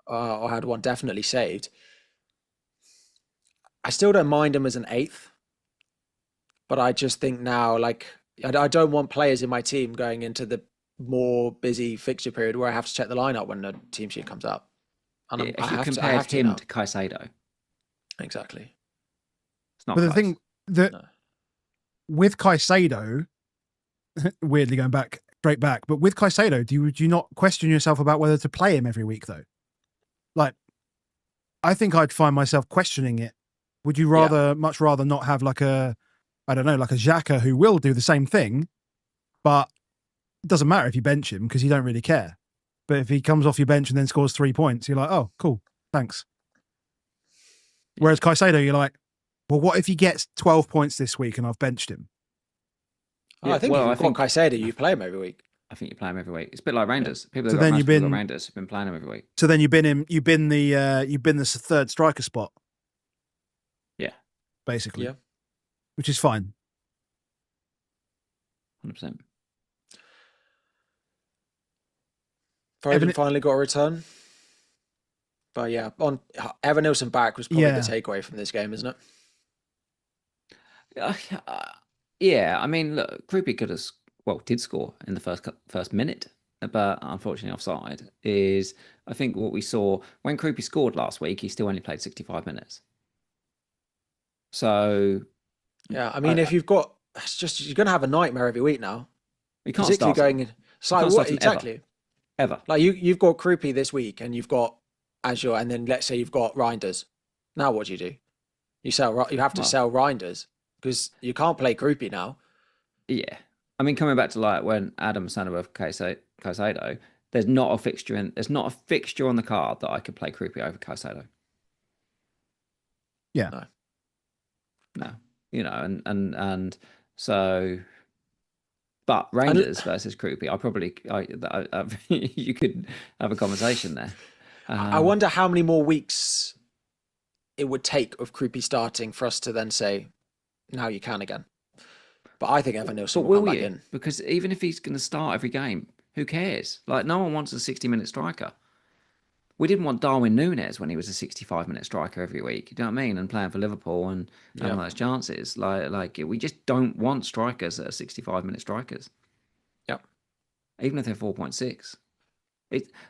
or had one definitely saved. I still don't mind him as an 8th. But I just think now, like, I don't want players in my team going into the more busy fixture period where I have to check the lineup when the team sheet comes up. And if you compared him to Caicedo. Exactly. It's not but close. The thing that with Caicedo, weirdly going back straight back, but with Caicedo, would you not question yourself about whether to play him every week though? Like, I think I'd find myself questioning it. Would you much rather not have like a Xhaka who will do the same thing, but it doesn't matter if you bench him because you don't really care. But if he comes off your bench and then scores 3 points, you're like, oh, cool, thanks. Whereas Caicedo, you're like, well, what if he gets 12 points this week and I've benched him? I think if you've got Caicedo, you play him every week. I think you play him every week. It's a bit like Rangers. People So that then got you've been Rangers have been playing him every week. So then you've been the third striker spot. Yeah, basically. Yeah, which is fine. 100%. Foden finally got a return. But yeah, on Evan Nilsson back was probably the takeaway from this game, isn't it? Yeah, I mean, look, Kruppi did score in the first minute, but unfortunately offside. I think what we saw when Kruppi scored last week, he still only played 65 minutes. So yeah, I mean, if you've got, you're going to have a nightmare every week now. You can't start going in. It's like what exactly? Ever. Like you've got Kruppi this week, and you've got Azure, and then let's say you've got Reinders. Now what do? You have to sell Reinders because you can't play Kruppi now. Yeah, I mean, coming back to like when Adam was saying about Caicedo, there's not a fixture on the card that I could play Kruppi over Caicedo. Yeah. No. And so, but Rangers versus Kruppi, you could have a conversation there. I wonder how many more weeks it would take of Kruppi starting for us to then say, now you can again. But I think Evan Nilsson will come back in. Because even if he's going to start every game, who cares? Like, no one wants a 60-minute striker. We didn't want Darwin Núñez when he was a 65-minute striker every week. You know what I mean? And playing for Liverpool and having those chances. Like we just don't want strikers that are 65-minute strikers. Yep. Even if they're 4.6.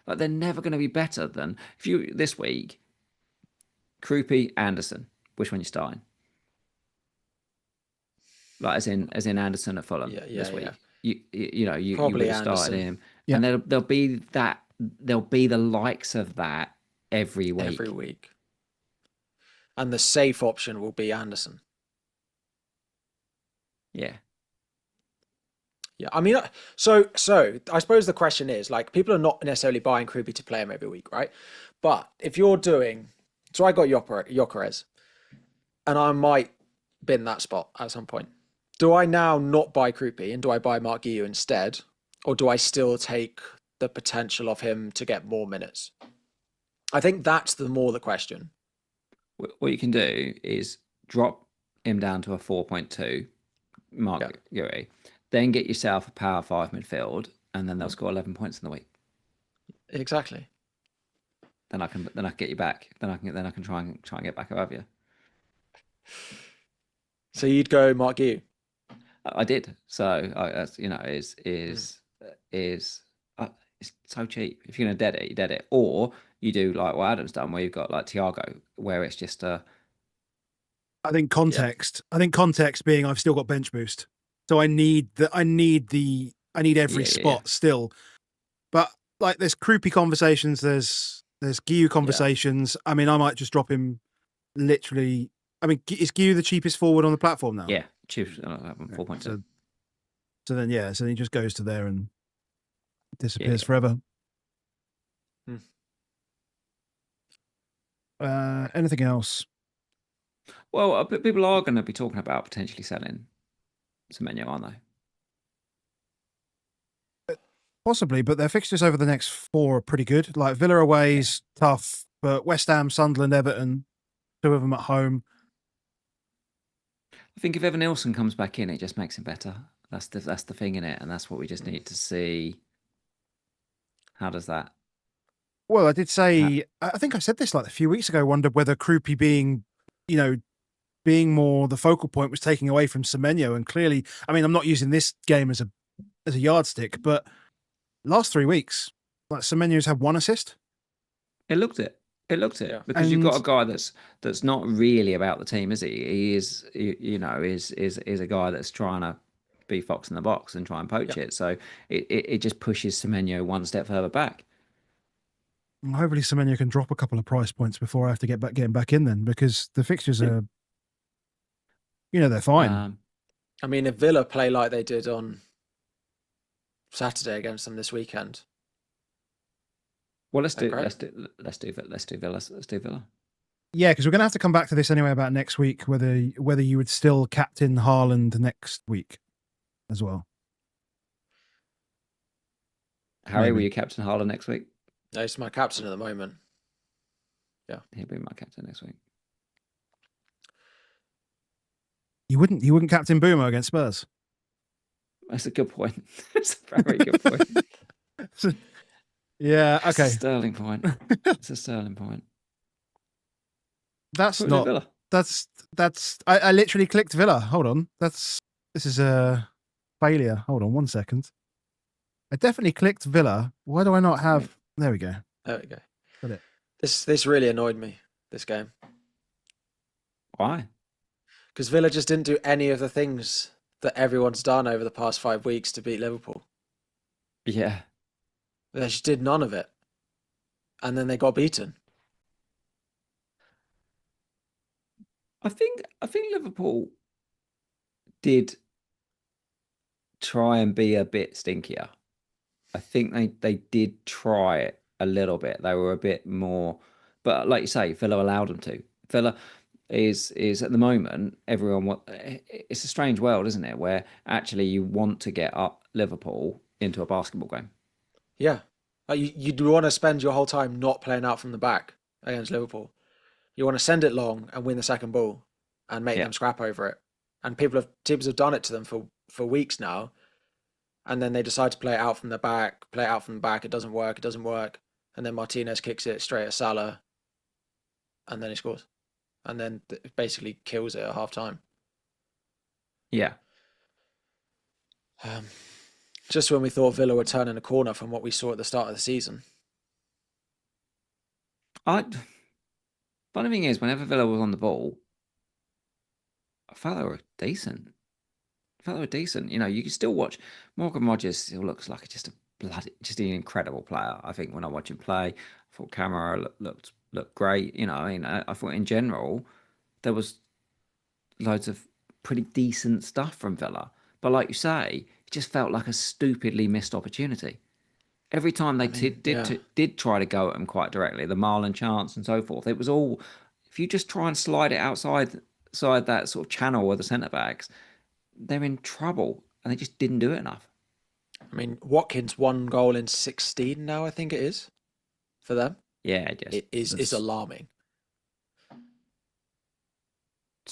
Like they're never going to be better than if you this week. Krupi, Anderson. Which one you starting? Like as in Anderson at Fulham this week. Yeah. You Probably would have started Anderson. him, Yeah. and there'll be the likes of that every week. And the safe option will be Anderson. Yeah. Yeah, I mean, so I suppose the question is, like, people are not necessarily buying Krupi to play him every week, right? But if you're doing, so I got Gyökeres, and I might bin that spot at some point. Do I now not buy Krupi and do I buy Mark Guiu instead, or do I still take the potential of him to get more minutes? I think that's the question. What you can do is drop him down to a 4.2, Mark Guiu, then get yourself a power 5 midfield, and then they'll score 11 points in the week. Exactly. Then I can get you back. Then I can try and get back above you. So you'd go Mark Guiu. I did. So it's so cheap. If you're gonna dead it, you dead it, or you do like what Adam's done, where you've got like Thiago, where it's just I think context. I think context being I've still got bench boost, so I need every spot still. But like there's Krupi conversations, there's Guiu conversations. I mean, I might just drop him. Literally, I mean, is Guiu the cheapest forward on the platform now? Yeah, cheapest 4.2. So then so he just goes to there and disappears forever. Anything else? Well, people are going to be talking about potentially selling Semenyo, aren't they? Possibly, but their fixtures over the next 4 are pretty good. Like Villa away's tough, but West Ham, Sunderland, Everton, 2 of them at home. I think if Evan Nilsson comes back in, it just makes him better. That's the thing in it, and that's what we just need to see. How does that? Well, I did say, I think I said this like a few weeks ago, wondered whether Krupi being more the focal point was taking away from Semenyo. And clearly, I mean, I'm not using this game as a yardstick, but last 3 weeks, like Semenyo's had 1 assist. It looked it. Because you've got a guy that's not really about the team, is he? He is, is a guy that's trying to be fox in the box and try and poach it. So it just pushes Semenyo 1 step further back. Hopefully Semenyo can drop a couple of price points before I have to get back in then, because the fixtures are, they're fine. I mean, if Villa play like they did on Saturday against them this weekend. Well, let's do Villa. Yeah, because we're going to have to come back to this anyway about next week, whether you would still captain Haaland next week as well. Harry, will you captain Haaland next week? No, he's my captain at the moment. Yeah, he'll be my captain next week. You wouldn't captain Boomer against Spurs? That's a good point. That's a very good point. Yeah, okay. It's a sterling point. That's Put not Villa. That's I literally clicked Villa. Hold on. This is a failure. Hold on 1 second. I definitely clicked Villa. Why do I not have There we go. There we go. Got it. This really annoyed me, this game. Why? Because Villa just didn't do any of the things that everyone's done over the past 5 weeks to beat Liverpool. Yeah. They just did none of it. And then they got beaten. I think Liverpool did try and be a bit stinkier. I think they did try it a little bit. They were a bit more, but like you say, Villa allowed them to. Villa is at the moment, it's a strange world, isn't it? Where actually you want to get up Liverpool into a basketball game. Yeah. You want to spend your whole time not playing out from the back against Liverpool. You want to send it long and win the second ball and make them scrap over it. And teams have done it to them for weeks now. And then they decide to play it out from the back, It doesn't work. and then Martinez kicks it straight at Salah, and then he scores, and then basically kills it at half time. Yeah. Just when we thought Villa were turning a corner from what we saw at the start of the season. Funny thing is, whenever Villa was on the ball, I felt they were decent. You know, you can still watch. Morgan Rogers still looks like just an incredible player. I think when I watch him play, I thought Camara looked great. You know, I mean, I thought in general there was loads of pretty decent stuff from Villa. But like you say, it just felt like a stupidly missed opportunity. Every time they did try to go at him quite directly, the Marlon chance and so forth, it was all, if you just try and slide it outside that sort of channel with the centre backs, they're in trouble, and they just didn't do it enough. I mean, Watkins 1 goal in 16 now, I think it is, for them. Yeah, it is alarming.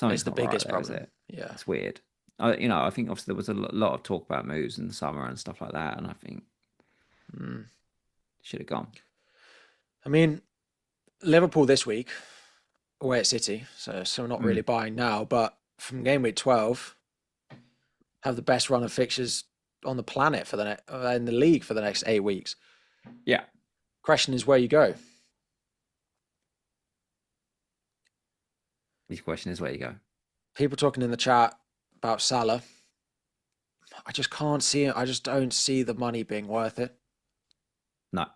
It's the biggest problem. Is it? Yeah, it's weird. I think obviously there was a lot of talk about moves in the summer and stuff like that, and I think should have gone. I mean, Liverpool this week away at City, so we're not really buying now, but from game week 12, have the best run of fixtures on the planet for in the league for the next 8 weeks. Yeah. Question is where you go. The question is where you go. People talking in the chat about Salah. I just can't see it. I just don't see the money being worth it. No.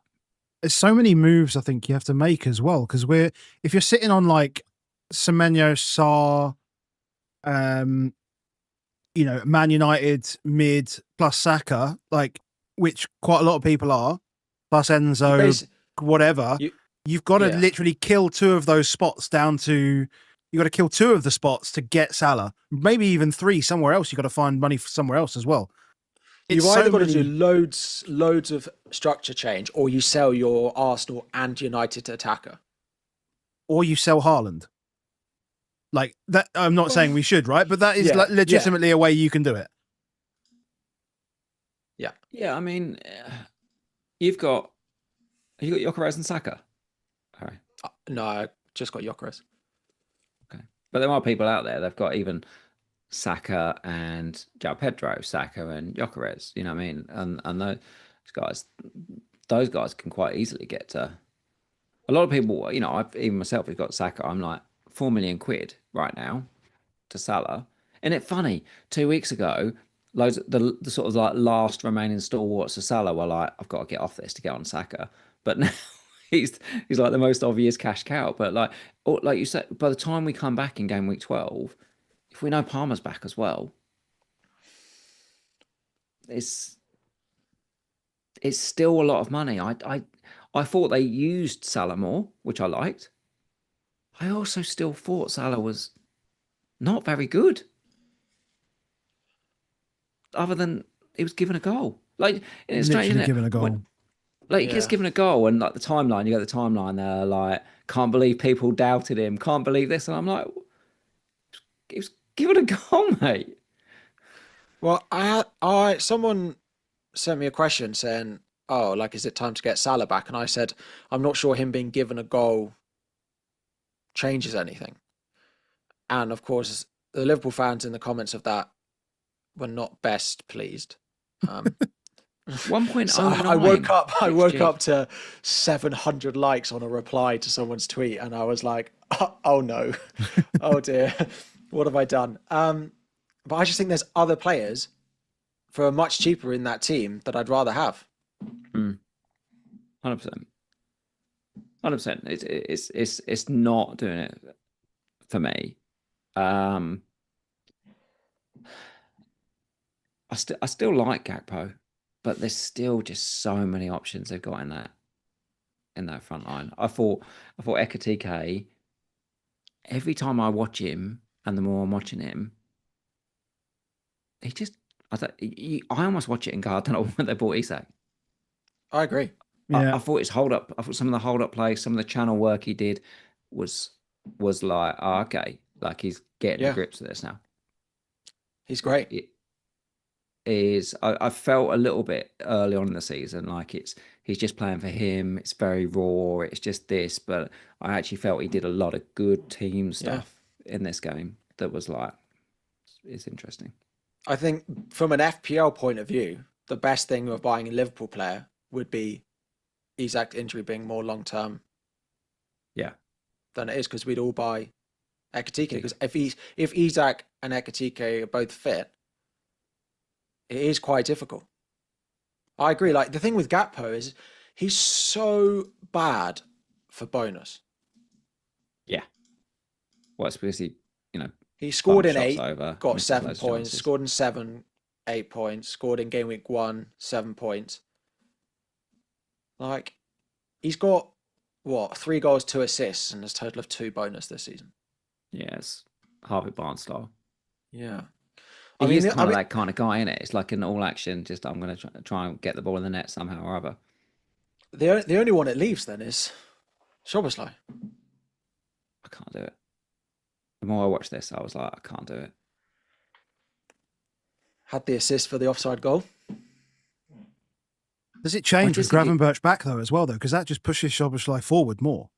There's so many moves I think you have to make as well, because if you're sitting on like Semenyo, Sarr, you know, Man United mid plus Saka, like, which quite a lot of people are, plus Enzo, whatever, you've got to literally kill 2 of those spots down to, you got to kill 2 of the spots to get Salah, maybe even 3 somewhere else. You got to find money for somewhere else as well. You've either got to do loads of structure change, or you sell your Arsenal and United attacker, or you sell Haaland. Like that, I'm not saying we should, right? But that is legitimately a way you can do it. Yeah. Yeah, I mean, you got Gyökeres and Saka. All right. No, I just got Gyökeres. Okay. But there are people out there, they've got even Saka and João Pedro, Saka and Gyökeres, you know what I mean? And those guys can quite easily get to, a lot of people, you know, even myself, have got Saka, I'm like, 4 million quid right now to Salah. And it's funny, 2 weeks ago, loads of the sort of like last remaining stalwarts of Salah were like, I've got to get off this to get on Saka. But now he's like the most obvious cash cow. But like you said, by the time we come back in game week 12, if we know Palmer's back as well, it's still a lot of money. I thought they used Salah more, which I liked. I also still thought Salah was not very good. Other than he was given a goal. Like, it's strange, isn't it? Given a goal. He gets given a goal, and like the timeline, you get the timeline there, like, can't believe people doubted him, can't believe this. And I'm like, he was given a goal, mate. Well, someone sent me a question saying, oh, like, is it time to get Salah back? And I said, I'm not sure him being given a goal changes anything. And of course, the Liverpool fans in the comments of that were not best pleased. 1.09. So I woke up to 700 likes on a reply to someone's tweet, and I was like, oh no, oh dear, what have I done? But I just think there's other players for much cheaper in that team that I'd rather have. 100%. 100%. It's not doing it for me. I still like Gakpo, but there's still just so many options they've got in that front line. I thought Ekatike, every time I watch him, and the more I'm watching him, I almost watch it and go, I don't know when they bought Isak. I agree. I thought his hold up. I thought some of the hold up play, some of the channel work he did was like, oh, okay, like he's getting the grips of this now. He's great. is I felt a little bit early on in the season like he's just playing for him. It's very raw. It's just this, but I actually felt he did a lot of good team stuff in this game that was like, it's interesting. I think from an FPL point of view, the best thing of buying a Liverpool player would be Isak's injury being more long term. Yeah. Than it is, because we'd all buy Ekitike. Because if Isak and Ekitike are both fit, it is quite difficult. I agree. Like, the thing with Gakpo is he's so bad for bonus. Yeah. Well, it's because he scored in 8, over, got 7 points, chances. scored in 7, 8 points, scored in game week 1, 7 points. Like, he's got, 3 goals, 2 assists, and a total of 2 bonus this season. Yeah, it's Harvey Barnes style. Yeah. He's that kind of guy, isn't it? It's like an all action, just I'm going to try and get the ball in the net somehow or other. The only one it leaves then is Szoboszlai. I can't do it. The more I watch this, I was like, I can't do it. Had the assist for the offside goal. Does it change with Gravenberch back though as well though? Because that just pushes Szoboszlai forward more.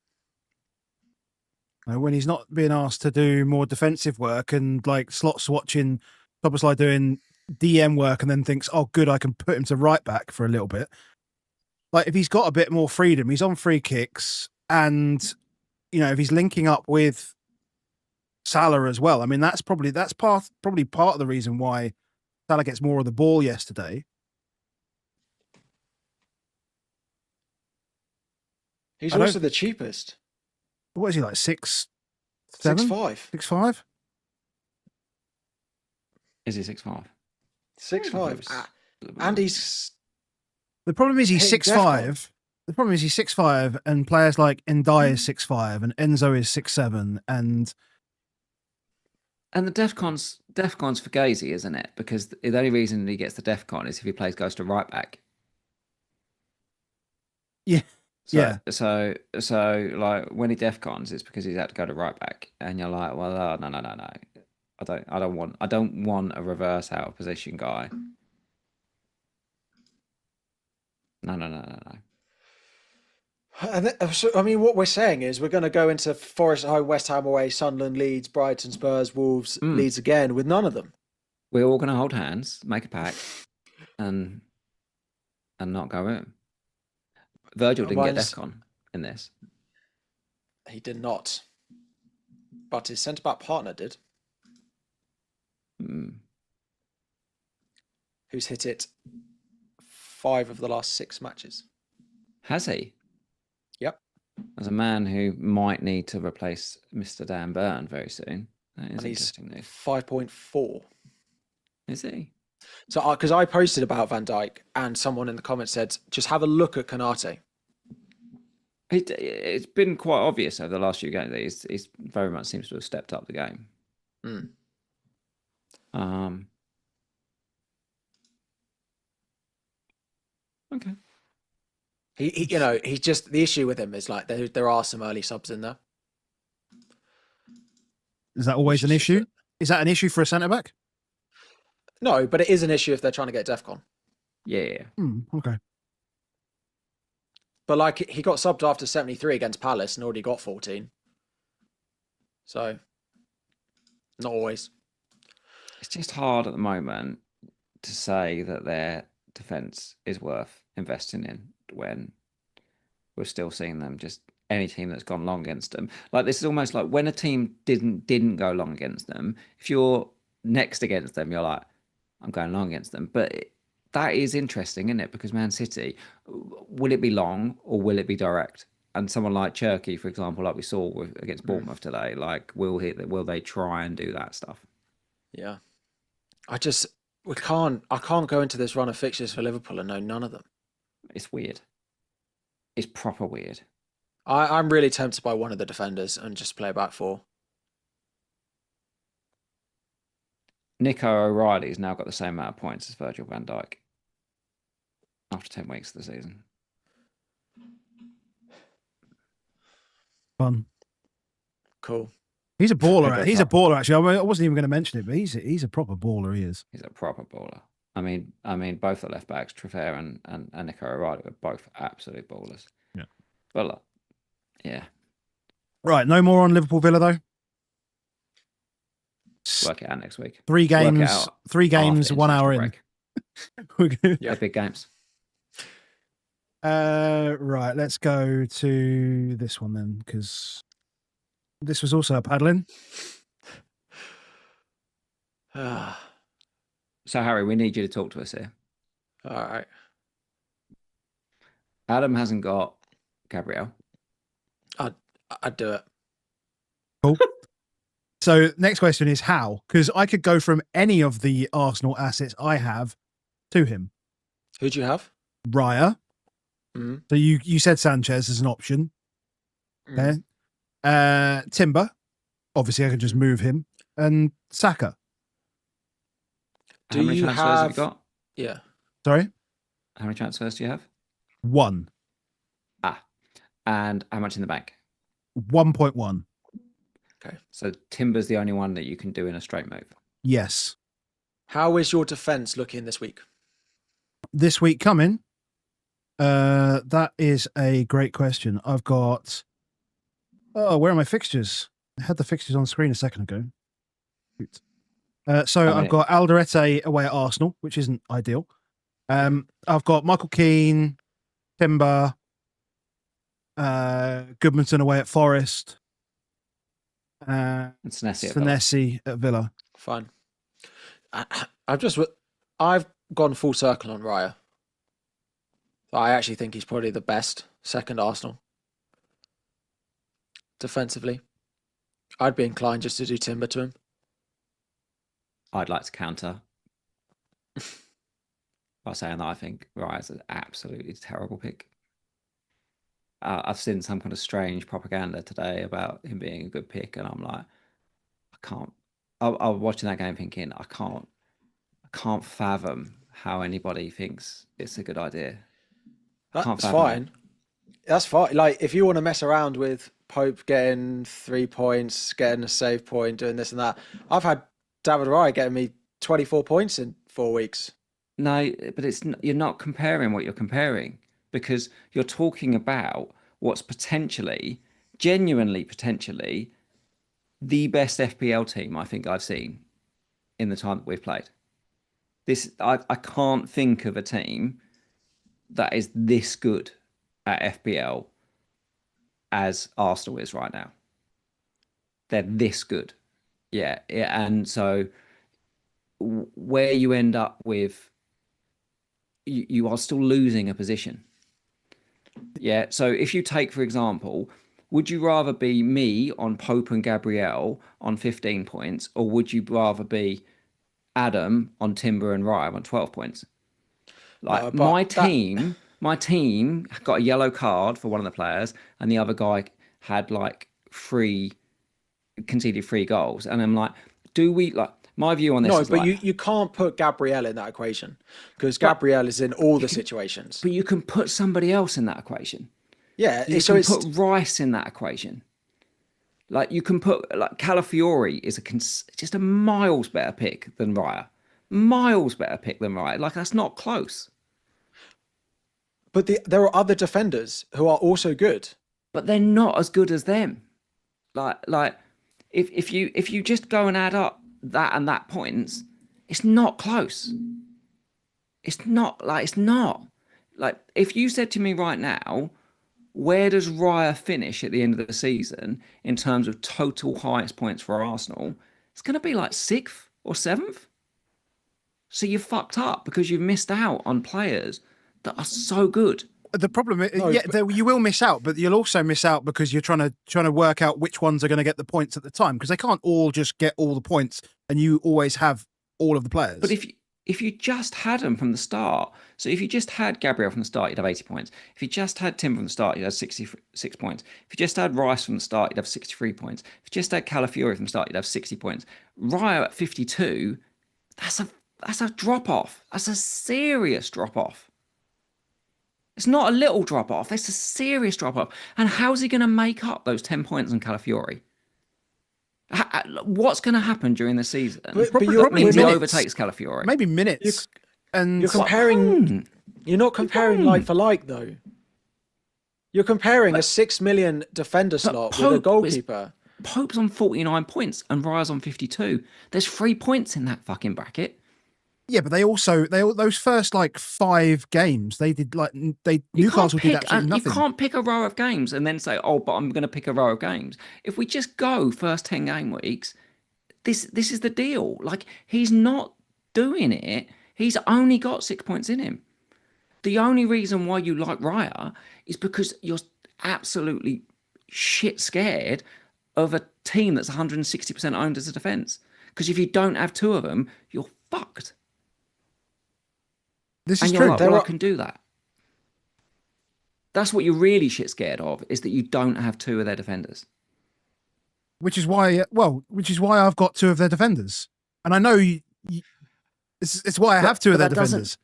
When he's not being asked to do more defensive work and like slot swatching, Szoboszlai doing DM work and then thinks, oh good, I can put him to right back for a little bit. Like if he's got a bit more freedom, he's on free kicks and if he's linking up with Salah as well. I mean, that's probably part of the reason why Salah gets more of the ball yesterday. He's also the cheapest. What is he like? 6'7"? 6'5". 6'5"? Is he 6'5"? 6'5". And he's. The problem is he's 6'5". The problem is he's 6'5", and players like Ndai is 6'5", and Enzo is 6'7", and the DEFCON's for Gazy, isn't it? Because the only reason he gets the DEFCON is if he goes to right back. Yeah. So like when he DEFCONs, it's because he's had to go to right back, and you're like, well, no. I don't want a reverse out of position guy. No. So, I mean, what we're saying is we're going to go into Forest at home, West Ham away, Sunderland, Leeds, Brighton, Spurs, Wolves, Leeds again with none of them. We're all going to hold hands, make a pact, and not go in. Virgil didn't get DEFCON in this. He did not. But his centre-back partner did. Who's hit it 5 of the last 6 matches. Has he? Yep. As a man who might need to replace Mr. Dan Burn very soon. That is and interesting news. 5.4. Is he? So, because I posted about Van Dijk and someone in the comments said, just have a look at Konate. It's been quite obvious over the last few games that he's very much seems to have stepped up the game. Okay. He's just, the issue with him is like there are some early subs in there. Is that always an issue? Is that an issue for a centre back? No, but it is an issue if they're trying to get DEFCON. Yeah. Okay. But like he got subbed after 73 against Palace and already got 14. So, not always. It's just hard at the moment to say that their defence is worth investing in when we're still seeing them just any team that's gone long against them. Like this is almost like when a team didn't go long against them. If you're next against them, you're like, I'm going long against them. But that is interesting, isn't it? Because Man City, will it be long or will it be direct? And someone like Cherky, for example, like we saw against Bournemouth today, like will they try and do that stuff? Yeah. I can't go into this run of fixtures for Liverpool and know none of them. It's weird. It's proper weird. I'm really tempted by one of the defenders and just play back 4. Nico O'Reilly's now got the same amount of points as Virgil van Dijk after 10 weeks of the season. Fun. Cool. He's a baller. He's a baller, actually. I wasn't even going to mention it, but he's a proper baller. He is. He's a proper baller. Both the left backs, Trippier and Nico O'Reilly, were both absolute ballers. Yeah. But look, yeah, Right, no more on Liverpool Villa though. work it out next week. 3 Work it games, out 3 games, after 1 hour in. international break. They're big games. Right, let's go to this one then, because this was also a paddling. So Harry, we need you to talk to us here. All right. Adam hasn't got Gabriel. I'd do it. Cool. So next question is how? Because I could go from any of the Arsenal assets I have to him. Who do you have? Raya. Mm-hmm. So you said Sanchez as an option. Okay. Timber. Obviously, I could just move him. And Saka. How many transfers have you got? Yeah. Sorry? How many transfers do you have? 1. And how much in the bank? 1.1. Okay. So Timber's the only one that you can do in a straight move. Yes. How is your defense looking this week? This week coming? That is a great question. I've got... Oh, where are my fixtures? I had the fixtures on screen a second ago. I've got Alderete away at Arsenal, which isn't ideal. I've got Michael Keane, Timber, Goodmanson away at Forest, And Senesi Senesi at Villa. Fine. I've gone full circle on Raya. I actually think he's probably the best second Arsenal. Defensively. I'd be inclined just to do Timber to him. I'd like to counter by saying that I think Raya's an absolutely terrible pick. I've seen some kind of strange propaganda today about him being a good pick, and I'm like, I was watching that game thinking, I can't fathom how anybody thinks it's a good idea. That's fine. That's fine. Like, if you want to mess around with Pope getting 3 points, getting a save point, doing this and that, I've had David Raya getting me 24 points in 4 weeks. No, but you're not comparing what you're comparing, because you're talking about what's genuinely potentially, the best FPL team I think I've seen in the time that we've played. I can't think of a team that is this good at FPL as Arsenal is right now. They're this good. Yeah. And so where you end up with, you are still losing a position. Yeah. So if you take, for example, would you rather be me on Pope and Gabriel on 15 points, or would you rather be Adam on Timber and Ryan on 12 points? Like my team got a yellow card for one of the players, and the other guy had conceded 3 goals. And I'm like, my view on this is you can't put Gabriel in that equation, because Gabriel is in all the situations. But you can put somebody else in that equation. Yeah, you can put Rice in that equation. Like, you can put Calafiori is just a miles better pick than Raya. Miles better pick than Raya. Like, that's not close. But there are other defenders who are also good. But they're not as good as them. Like if you just go and add up that and that points, it's not close. It's not. Like, if you said to me right now, where does Raya finish at the end of the season in terms of total highest points for Arsenal? It's going to be like 6th or 7th. So you're fucked up because you've missed out on players that are so good. The problem is, you will miss out, but you'll also miss out because you're trying to work out which ones are going to get the points at the time, because they can't all just get all the points, and you always have all of the players. But if you just had them from the start, so if you just had Gabriel from the start, you'd have 80 points. If you just had Tim from the start, you'd have 66 points. If you just had Rice from the start, you'd have 63 points. If you just had Calafiori from the start, you'd have 60 points. Raya at 52, that's a drop-off. That's a serious drop-off. It's not a little drop-off. It's a serious drop-off. And how's he going to make up those 10 points on Calafiori? What's going to happen during the season? But means he overtakes Calafiori. Maybe minutes. And You're comparing. You're not comparing like don't. for like though. You're comparing a 6 million defender slot with a goalkeeper. Pope's on 49 points and Raya's on 52. There's 3 points in that fucking bracket. yeah, but those first like 5 games they did like Newcastle did absolutely nothing. You can't pick a row of games and then say, oh, but I'm going to pick a row of games. If we just go first 10 game weeks, this is the deal. Like, he's not doing it. He's only got 6 points in him. The only reason why you like Raya is because you're absolutely shit scared of a team that's 160% owned as a defence. Because if you don't have 2 of them, you're fucked. This is and true. Like, well, I can do that. That's what you're really shit scared of, is that you don't have 2 of their defenders. Which is why I've got 2 of their defenders, and I know it's why I have 2 of their defenders.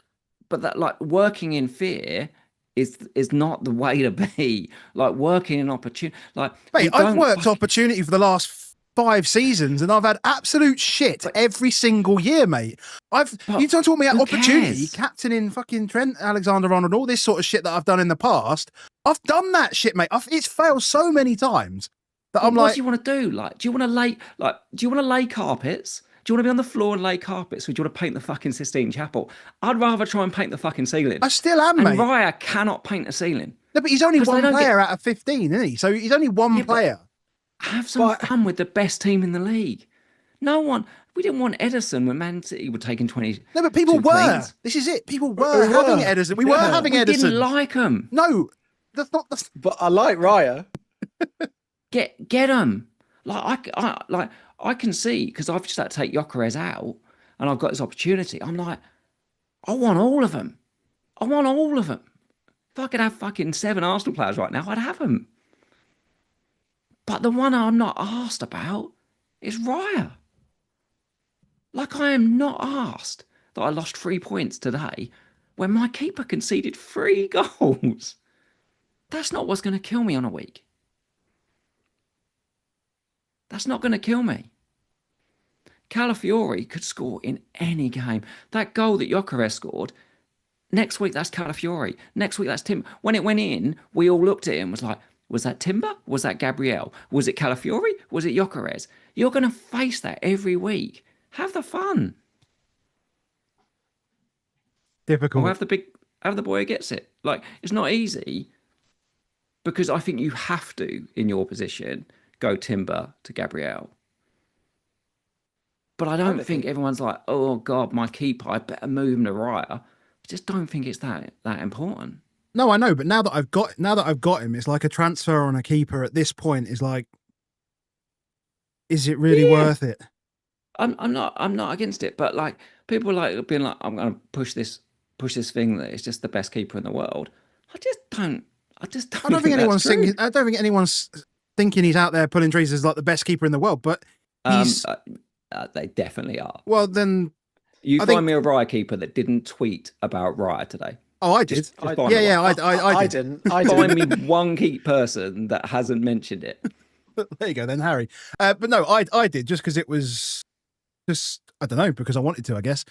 But that, like, working in fear is not the way to be. Like, working in opportunity. Like, mate, I've worked opportunity for the last 5 seasons, and I've had absolute shit every single year, mate. You don't talk me about opportunity, captaining fucking Trent Alexander-Arnold, all this sort of shit that I've done in the past. I've done that shit, mate. It's failed so many times that I'm like, what do you want to do? Like, do you want to lay carpets? Do you want to be on the floor and lay carpets, or do you want to paint the fucking Sistine Chapel? I'd rather try and paint the fucking ceiling. I still am, and mate. Raya cannot paint a ceiling. No, but he's only one player out of 15, isn't he? So he's only one player. Have some fun with the best team in the league. We didn't want Edison when Man City were taking 20. No, but people were. Cleans. This is it. People were having Edison. We were having Edison. We didn't like him. No, that's not. But I like Raya. Get him. I can see, because I've just had to take Gyökeres out and I've got this opportunity. I'm like, I want all of them. If I could have fucking 7 Arsenal players right now, I'd have them. But the one I'm not asked about is Raya. Like, I am not asked that I lost 3 points today when my keeper conceded 3 goals. That's not what's going to kill me on a week. That's not going to kill me. Calafiori could score in any game. That goal that Gyökeres scored, next week that's Calafiori. Next week that's Timber. When it went in, we all looked at him and was like, was that Timber? Was that Gabriel? Was it Calafiori? Was it Gyökeres? You're going to face that every week. Have the fun. Difficult. Or have the boy who gets it. Like, it's not easy, because I think you have to, in your position, go Timber to Gabriel. But I don't think everyone's like, oh God, my keeper, I better move him to Raya. I just don't think it's that important. No, I know, but now that I've got him, it's like a transfer on a keeper at this point is like, is it really worth it? I'm not against it, but like, people like being like, I'm gonna push this thing that it's just the best keeper in the world. I don't think anyone's thinking he's out there pulling trees as like the best keeper in the world, but he's they definitely are. Well, then find me a Raya keeper that didn't tweet about Raya today. Oh, I did. I didn't. Find me one key person that hasn't mentioned it. There you go, then, Harry. But no, I did, just because it was just, I don't know, because I wanted to, I guess.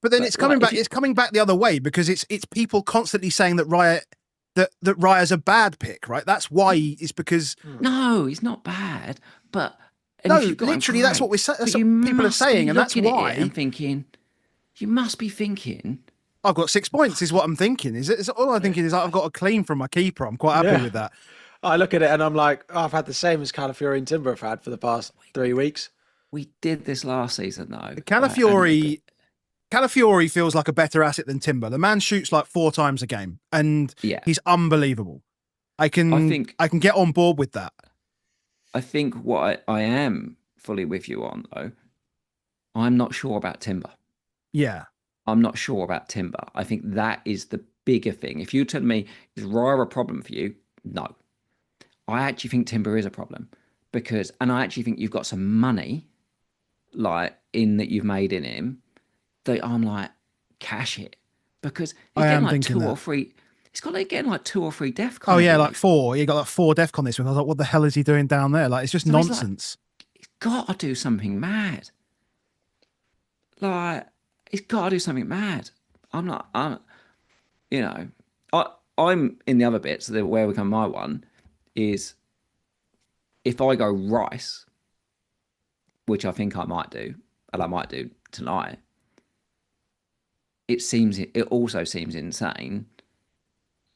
But then it's coming back. It's coming back the other way, because it's people constantly saying that Raya's a bad pick, right? That's why it's because no, he's not bad, but no, literally, that's what people are saying, and that's why I'm thinking. You must be thinking, I've got 6 points. Is what I'm thinking. Is all I'm thinking is I've got a clean from my keeper. I'm quite happy with that. I look at it and I'm like, I've had the same as Calafiori and Timber have had for the past 3 weeks. We did this last season though. Calafiori feels like a better asset than Timber. The man shoots like 4 times a game, and he's unbelievable. I can get on board with that. I think what I am fully with you on, though, I'm not sure about Timber. Yeah. I'm not sure about Timber. I think that is the bigger thing. If you tell me, is Raya a problem for you? No. I actually think Timber is a problem, and I actually think you've got some money, like, in that you've made in him, that I'm like, cash it. Because he's getting like 2 or 3. He's got like getting like 2 or 3 DEFCON. Oh yeah, like 4. He got like 4 DEFCON this week. I was like, what the hell is he doing down there? Like, it's just nonsense. He's got to do something mad. Like, he's got to do something mad. You know, I'm in the other bit. So where we come, my one is if I go Rice, which I think I might do, and I might do tonight. It also seems insane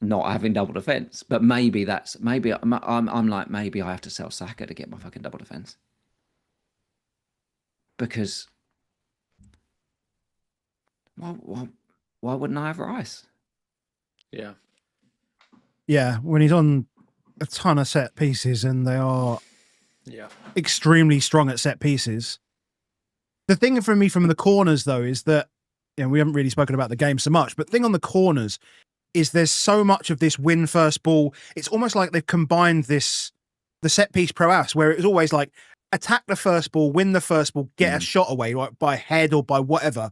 not having double defense, but maybe I'm like, maybe I have to sell Saka to get my fucking double defense, because why wouldn't I have Rice? Yeah, when he's on a ton of set pieces and they are Yeah. extremely strong at set pieces. The thing for me from the corners, though, is that, we haven't really spoken about the game so much, but the thing on the corners is there's so much of this win first ball. It's almost like they've combined the set piece prowess, where it was always like attack the first ball, win the first ball, get a shot away, like by head or by whatever.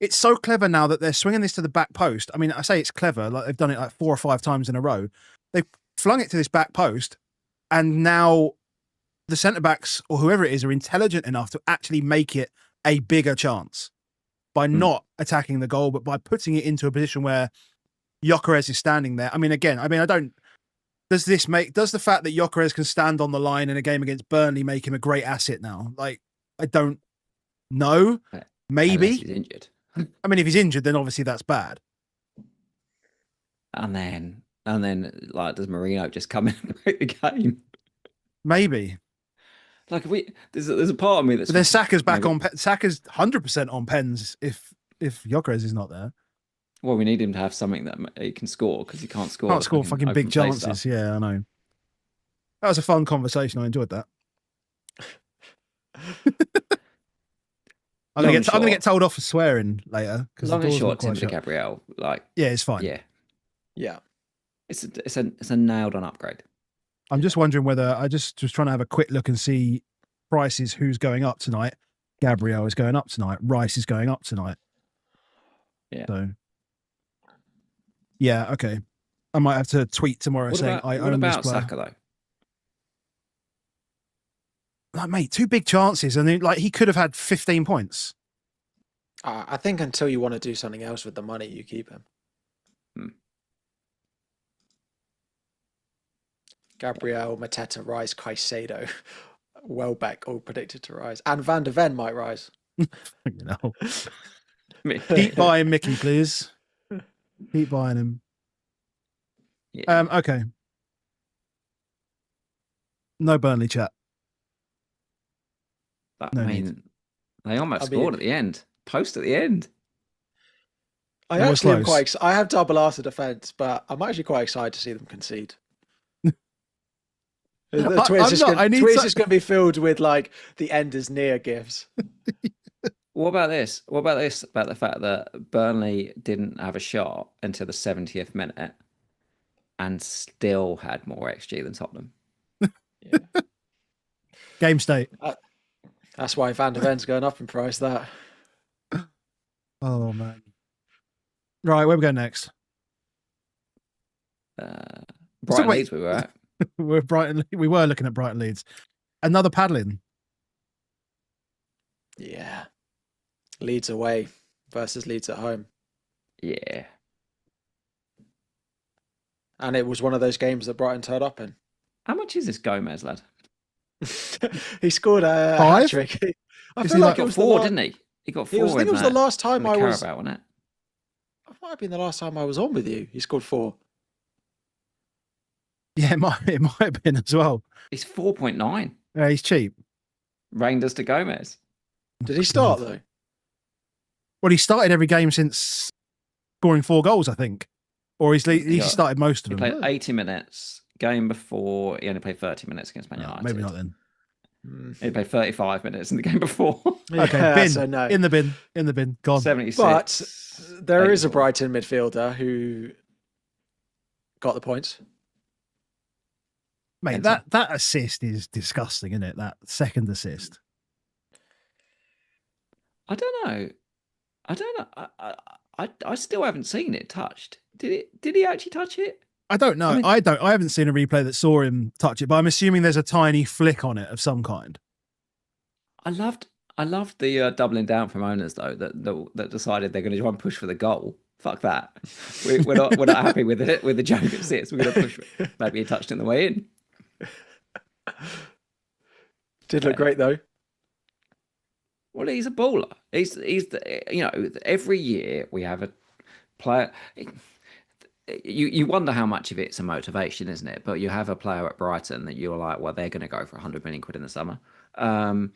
It's so clever now that they're swinging this to the back post. I mean, I say it's clever, like they've done it like 4 or 5 times in a row. They've flung it to this back post, and now the centre backs or whoever it is are intelligent enough to actually make it a bigger chance by not attacking the goal, but by putting it into a position where Gyökeres is standing there. Does the fact that Gyökeres can stand on the line in a game against Burnley make him a great asset now? Like, I don't know. Maybe. Unless he's injured. I mean, if he's injured, then obviously that's bad. And then, like, does Marino just come in and break the game? Maybe. Like, there's a part of me that's. But then Saka's back on. Saka's 100% on pens if Gyökeres is not there. Well, we need him to have something that he can score, because he can't score. Can't score fucking big chances. Stuff. Yeah, I know. That was a fun conversation. I enjoyed that. I'm gonna get told off for swearing later. Long and short, Timber Gabriel, like, yeah, it's fine. Yeah. It's a nailed on upgrade. I'm just wondering whether I just was trying to have a quick look and see prices. Who's going up tonight? Gabriel is going up tonight. Rice is going up tonight. Yeah. So. Yeah. Okay. I might have to tweet tomorrow saying I own this player. What about Saka though? Like, mate, 2 big chances, and then, like, he could have had 15 points. I think until you want to do something else with the money, you keep him. Gabriel, Mateta, Rice, Caicedo, Welbeck all predicted to rise, and Van der Ven might rise. Keep buying Mickey, please. Keep buying him. Yeah. Okay. No Burnley chat. They almost scored at the end. Post at the end. I actually am quite. I have double Arthur defense, but I'm actually quite excited to see them concede. The Twitter's just going to be filled with like the end is near gifs. What about this? About the fact that Burnley didn't have a shot until the 70th minute and still had more XG than Tottenham. Yeah. Game state. That's why Van der Ven's going up in price. That. Oh man. Right, where we go next? Brighton Leeds. We were at. We're Brighton. We were looking at Brighton Leeds. Another paddling. Yeah. Leeds away versus Leeds at home. Yeah. And it was one of those games that Brighton turned up in. How much is this Gomez, lad? He scored a hat trick. I feel like it was 4, didn't he? He got 4. I think it was the last time I was. Carabao, wasn't it? It might have been the last time I was on with you. He scored 4. Yeah, it might have been as well. He's 4.9. Yeah, he's cheap. Rangers to Gomez. Did he start though? Well, he started every game since scoring 4 goals, I think. Or he started most of them. He played 80 minutes. Game before, he only played 30 minutes against Man United. Maybe not then. He played 35 minutes in the game before. Okay, bin. So no. In the bin. Gone. 76. But there is a Brighton midfielder who got the points. Mate, that assist is disgusting, isn't it? That second assist. I don't know. I still haven't seen it touched. Did he actually touch it? I don't know. I haven't seen a replay that saw him touch it, but I'm assuming there's a tiny flick on it of some kind. I loved I love the doubling down from owners though that decided they're going to try and push for the goal. Fuck that. We're not happy with it with the joke at 6. We're going to push for it. Maybe he touched it on the way in. Did look great though. Well, he's a baller. Every year we have a player. You wonder how much of it's a motivation, isn't it? But you have a player at Brighton that you're like, well, they're going to go for 100 million quid in the summer, and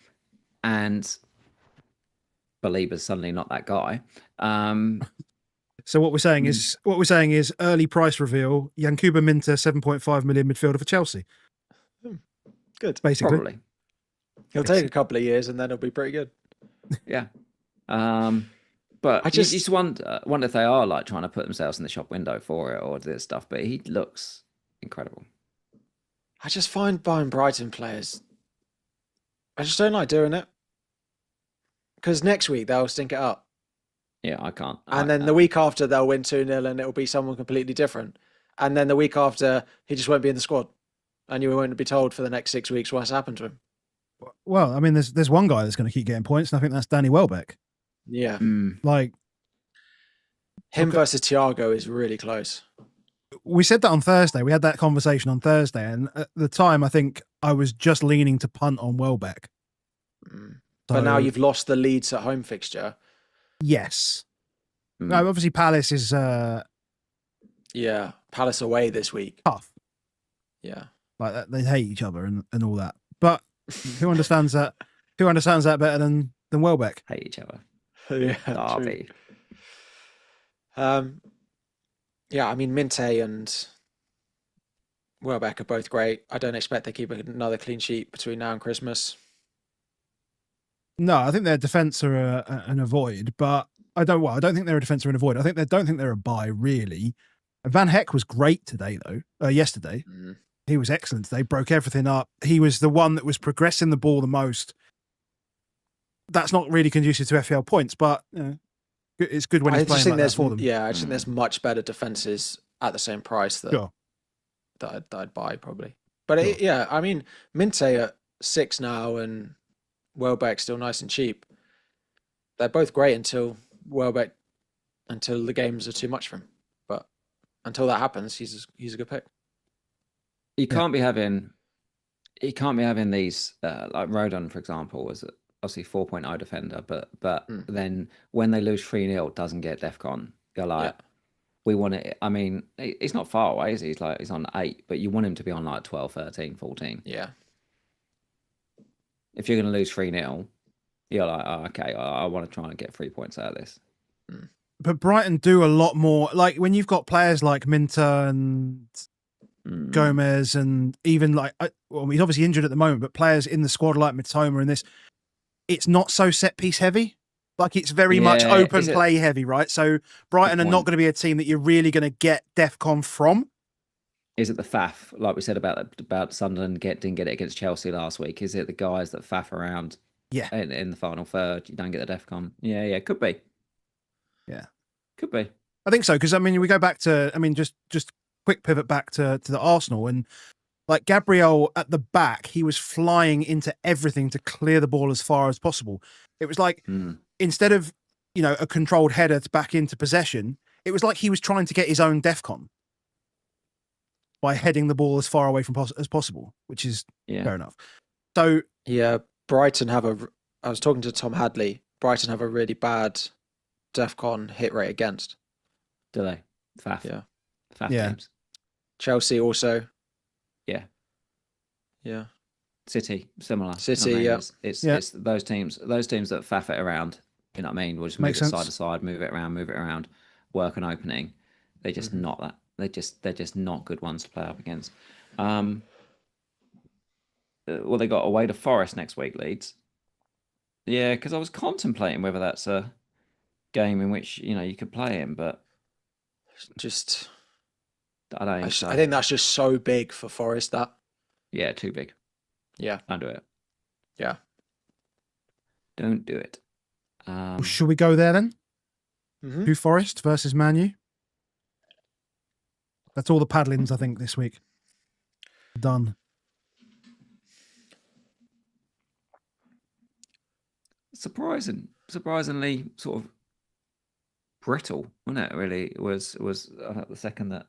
Baliba's suddenly not that guy. So what we're saying is early price reveal: Yankuba Minter, 7.5 million midfielder for Chelsea. Good. Basically, Probably. He'll take a couple of years and then it'll be pretty good. Yeah. But I you just wonder if they are like trying to put themselves in the shop window for it or this stuff. But he looks incredible. I just find buying Brighton players, I just don't like doing it. Because next week they'll stink it up. Yeah, I can't. And then the week after they'll win 2-0 and it'll be someone completely different. And then the week after he just won't be in the squad. And you won't be told for the next 6 weeks what's happened to him. well, I mean, there's one guy that's going to keep getting points, and I think that's Danny Welbeck. Yeah. Like Him versus Thiago is really close. we said that on Thursday. We had that conversation on Thursday, and at the time, I think I was just leaning to punt on Welbeck. But now you've lost the Leeds at home fixture. Yes. No, obviously Palace is Yeah. Palace away this week. tough. Yeah. Like they hate each other and all that. But who understands that? Who understands that better than Welbeck? hate each other. Yeah. Derby. Yeah, I mean, Minte and Welbeck are both great. I don't expect they keep another clean sheet between now and Christmas. No, I think their defence are an avoid, but I don't think they're a defence or an avoid. I don't think they're a buy really. Van Heck was great today though. Yesterday, he was excellent. They broke everything up. He was the one that was progressing the ball the most. That's not really conducive to FPL points, but it's good when he's playing like that for them. Yeah, I just think there's much better defenses at the same price that I'd buy probably. But yeah, I mean, Minte at 6 now and Welbeck still nice and cheap. They're both great until the games are too much for him. But until that happens, he's a good pick. You can't be having these like Rodon, for example, was obviously 4.0 defender, but then when they lose 3-0, doesn't get DEFCON. You're like, we want it. I mean, he's not far away, is he? He's on 8, but you want him to be on like 12, 13, 14. Yeah. If you're going to lose 3-0, you're like, oh, okay, I want to try and get 3 points out of this. But Brighton do a lot more. Like when you've got players like Minter and Gomez, and even like, he's obviously injured at the moment, but players in the squad like Mitoma and this, it's not so set piece heavy. Like it's very much open play heavy, right? So Brighton are not going to be a team that you're really going to get DEFCON from. Is it the faff, like we said about Sunderland didn't get it against Chelsea last week? Is it the guys that faff around in the final third, you don't get the DEFCON? Yeah, could be. Yeah. Could be. I think so, because I mean, we go back to, I mean, just quick pivot back to the Arsenal, and like Gabriel at the back, he was flying into everything to clear the ball as far as possible. It was like, instead of, a controlled header back into possession, it was like he was trying to get his own DEFCON by heading the ball as far away from as possible, which is fair enough. So yeah, Brighton I was talking to Tom Hadley. Brighton have a really bad DEFCON hit rate against. Do they? Faff. Yeah. Faff games. Chelsea also. Yeah. Yeah. City, similar. City, It's those teams that faff it around, you know what I mean? We'll just move it side to side, move it around, work an opening. They're just not that. They're just not good ones to play up against. Well, they got away to Forest next week, Leeds. Yeah, because I was contemplating whether that's a game in which you could play him, but just I don't think so. I think that's just so big for Forest. That too big. Yeah, Don't do it. Yeah, don't do it. Should we go there then? Who Forest versus Man U? That's all the paddlings, I think, this week. Done. surprisingly sort of brittle, wasn't it? Really, it was I thought the second that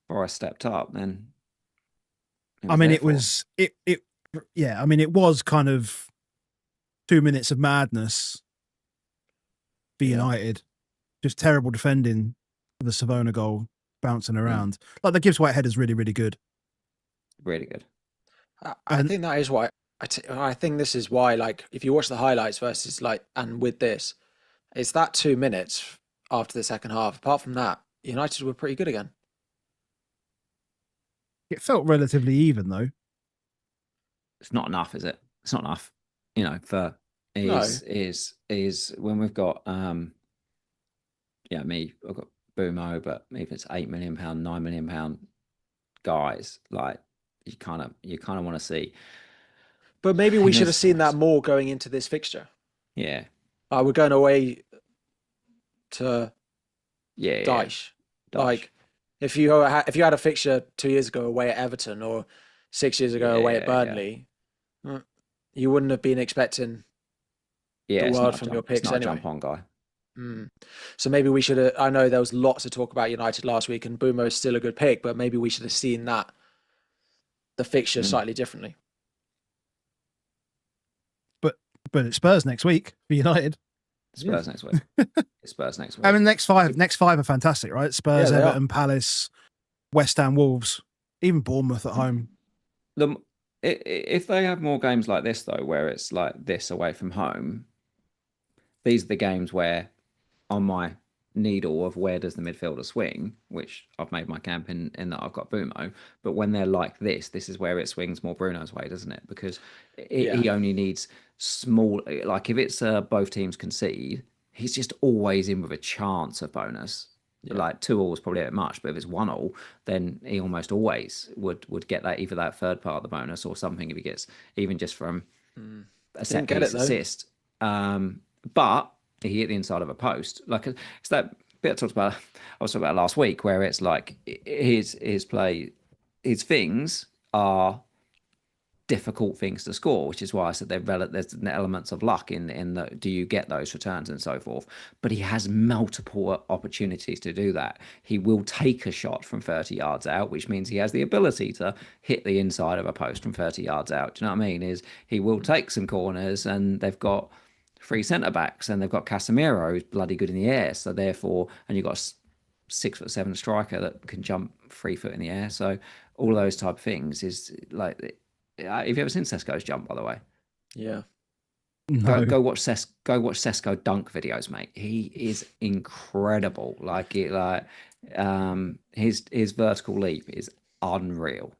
Forest stepped up, then I mean, it was yeah. I mean, it was kind of 2 minutes of madness for United. Just terrible defending for the Savona goal, bouncing around. Like the Gibbs White header is really, really good. Really good. I think that is why. I think this is why. Like, if you watch the highlights versus like, and with this, it's that 2 minutes after the second half. Apart from that, United were pretty good again. It felt relatively even though. It's not enough, is it? It's not enough. For No. is when we've got I've got Boomo, but if it's £8 million, £9 million guys, like you kind of want to see. But maybe we should have seen that more going into this fixture. Yeah. We're going away to Dyche. Like, if you had a fixture 2 years ago away at Everton or 6 years ago away at Burnley, you wouldn't have been expecting the world from your picks it's not anyway. A jump on guy. So maybe we should have. I know there was lots of talk about United last week, and Boomo is still a good pick, but maybe we should have seen the fixture slightly differently. But it's Spurs next week for United. Spurs next week. It's Spurs next week. I mean, next five are fantastic, right? Spurs, Everton, Palace, West Ham, Wolves, even Bournemouth at home. If they have more games like this, though, where it's like this away from home, these are the games where, on my needle of where does the midfielder swing, which I've made my camp in that I've got Bumo, but when they're like this is where it swings more Bruno's way, doesn't it? Because he only needs small, like if it's both teams concede, he's just always in with a chance of bonus. Like 2-2 is probably a bit much, but if it's 1-1, then he almost always would get that, either that third part of the bonus or something if he gets even just from a set piece assist. But he hit the inside of a post. Like it's that bit I was talking about last week, where it's like his play, his things are difficult things to score, which is why I said there's elements of luck in the do you get those returns and so forth. But he has multiple opportunities to do that. He will take a shot from 30 yards out, which means he has the ability to hit the inside of a post from 30 yards out. Do you know what I mean? He will take some corners, and they've got 3 centre backs, and they've got Casemiro, who's bloody good in the air. So therefore, and you've got a 6'7" striker that can jump 3 foot in the air. So all those type of things is like. Have you ever seen Sesko's jump, by the way? Yeah. No. Go watch Sesko dunk videos, mate. He is incredible. His vertical leap is unreal.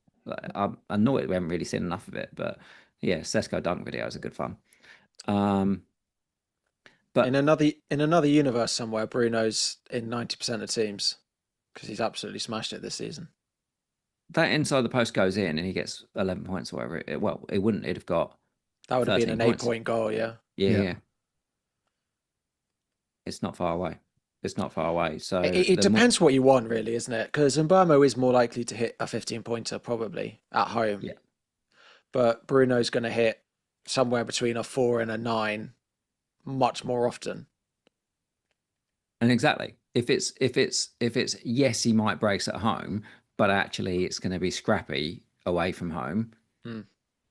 I'm annoyed we haven't really seen enough of it, but yeah, Sesko dunk videos are good fun. But in another universe somewhere, Bruno's in 90% of teams because he's absolutely smashed it this season. That inside the post goes in and he gets 11 points or whatever. It wouldn't. It'd have got. That would have been an 8-point goal, yeah. It's not far away. So it depends what you want, really, isn't it? Because Mbeumo is more likely to hit a 15-pointer probably at home. Yeah. But Bruno's going to hit somewhere between a 4 and a 9 much more often. And exactly. If it's yes, he might brace at home, but actually it's going to be scrappy away from home.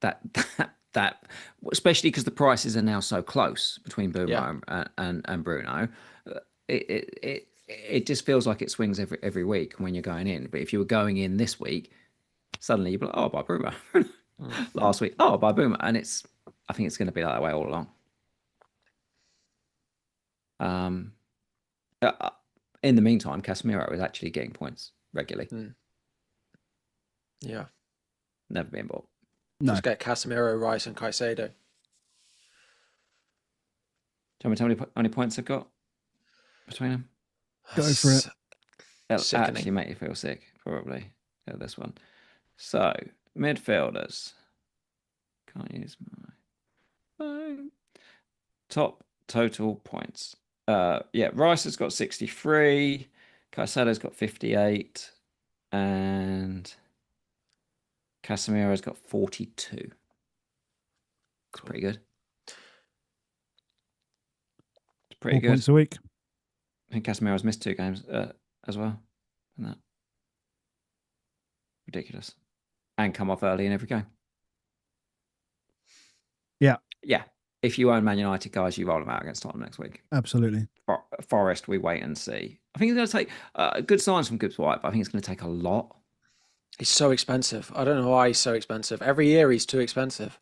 That especially because the prices are now so close between Boomer and Bruno, it just feels like it swings every week when you're going in. But if you were going in this week, suddenly you'd be like, oh, by Boomer. Last week, oh, by Boomer. And I think it's going to be that way all along. In the meantime, Casemiro is actually getting points regularly. Yeah. Never been bought. No. Just get Casemiro, Rice, and Caicedo. Do you want me to tell me how many points they've got between them? Go for it. It'll actually make you feel sick, probably, at this one. So, midfielders. Can't use my phone. Top total points. Rice has got 63. Caicedo's got 58. And Casemiro's got 42. It's pretty good. Pretty 4 good. points a week. I think Casemiro's missed 2 games as well. And that. Ridiculous. And come off early in every game. Yeah. Yeah. If you own Man United, guys, you roll them out against Tottenham next week. Absolutely. Forest, we wait and see. I think it's going to take good signs from Gibbs White, but I think it's going to take a lot. He's so expensive. I don't know why he's so expensive. Every year he's too expensive.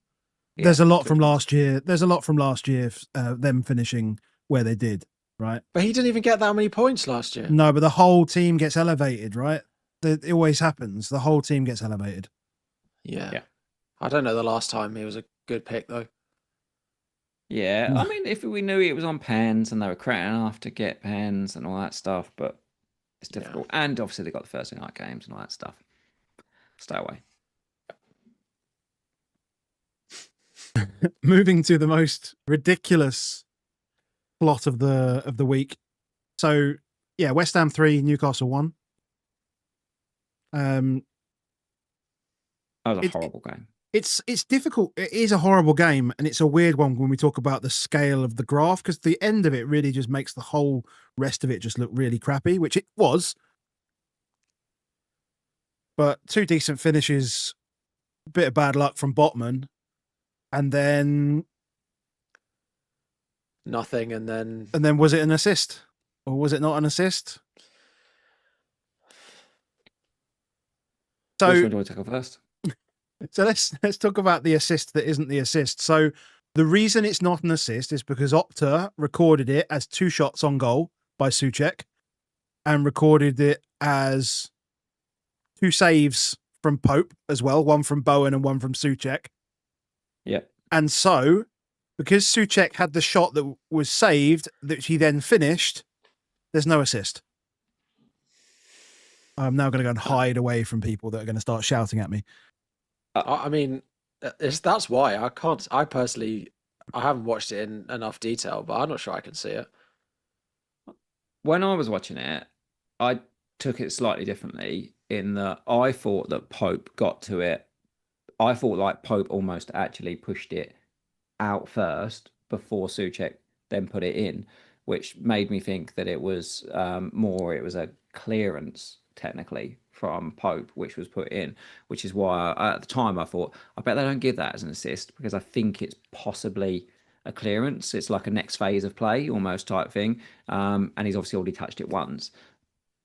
There's a lot from last year. There's a lot from last year, them finishing where they did, right? But he didn't even get that many points last year. No, but the whole team gets elevated, right? It always happens. The whole team gets elevated. Yeah. I don't know the last time he was a good pick, though. Yeah, I mean, if we knew it was on pens and they were cracking enough to get pens and all that stuff, but it's difficult. Yeah. And obviously they got the Thursday night games and all that stuff. Stay away. Moving to the most ridiculous plot of the week. So yeah, West Ham 3, Newcastle 1. That was a horrible game. It's difficult. It is a horrible game, and it's a weird one when we talk about the scale of the graph, because the end of it really just makes the whole rest of it just look really crappy, which it was. But 2 decent finishes, a bit of bad luck from Botman, and then nothing, and then was it an assist, or was it not an assist? So which one do I take off first? So let's talk about the assist that isn't the assist. So the reason it's not an assist is because Opta recorded it as 2 shots on goal by Souček, and recorded it as 2 saves from Pope as well, one from Bowen and one from Souček. Yeah. And so, because Souček had the shot that was saved, that he then finished, there's no assist. I'm now going to go and hide away from people that are going to start shouting at me. I mean, that's why I personally haven't watched it in enough detail, but I'm not sure I can see it. When I was watching it, I took it slightly differently in that I thought that Pope got to it. I thought like Pope almost actually pushed it out first before Souček then put it in, which made me think that it was it was a clearance technically from Pope, which was put in, which is why at the time I thought, I bet they don't give that as an assist, because I think it's possibly a clearance. It's like a next phase of play almost type thing. And he's obviously already touched it once,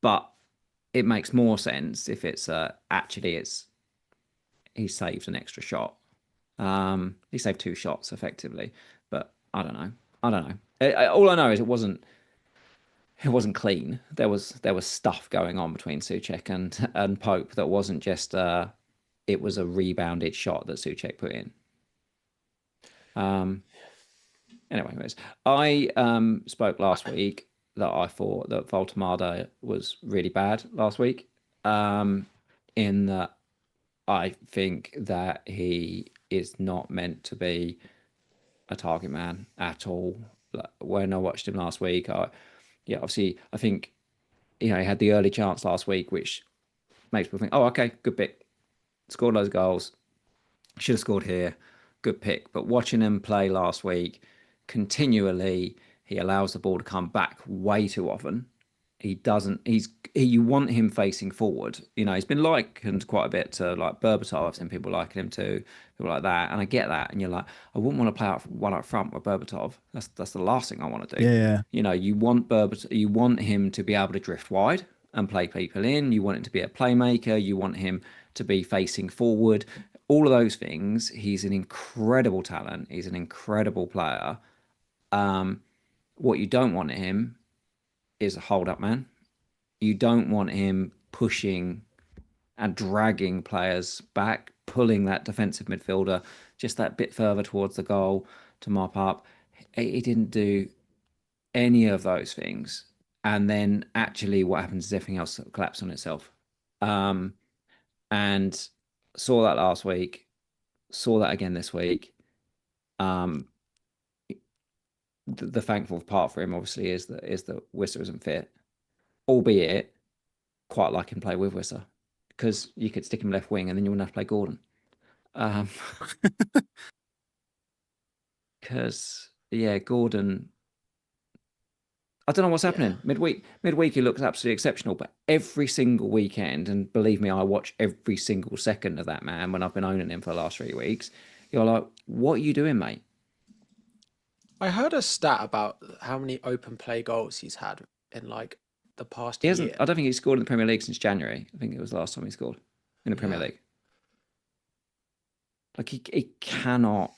but it makes more sense if it's he saved an extra shot. He saved 2 shots effectively, but I don't know. All I know is it wasn't clean. There was stuff going on between Souček and Pope that wasn't just it was a rebounded shot that Souček put in. Anyways, I spoke last week that I thought that Voltemada was really bad last week. In that I think that he is not meant to be a target man at all. When I watched him last week, obviously, I think, he had the early chance last week, which makes people think, oh, okay, good pick. Scored loads of goals. Should have scored here. Good pick. But watching him play last week, continually, he allows the ball to come back way too often. You want him facing forward. He's been likened quite a bit to like Berbatov. I've seen people liking him too, people like that. And I get that. And you're like, I wouldn't want to play one up front with Berbatov. That's the last thing I want to do. Yeah. You want him to be able to drift wide and play people in. You want him to be a playmaker. You want him to be facing forward. All of those things. He's an incredible talent. He's an incredible player. What you don't want him is a hold-up man. You don't want him pushing and dragging players back, pulling that defensive midfielder just that bit further towards the goal to mop up. He didn't do any of those things. And then actually what happens is everything else collapses on itself. And saw that last week, saw that again this week. The thankful part for him obviously is that Wisser isn't fit, albeit quite like him play with Wisser, because you could stick him left wing and then you wouldn't have to play Gordon. Because Gordon I don't know what's happening. Midweek he looks absolutely exceptional, but every single weekend, and believe me, I watch every single second of that man when I've been owning him for the last 3 weeks. You're like, what are you doing, mate? I heard a stat about how many open play goals he's had in like the past He hasn't. year. I don't think he's scored in the Premier League since January. I think it was the last time he scored in the Premier Yeah. League. Like he cannot.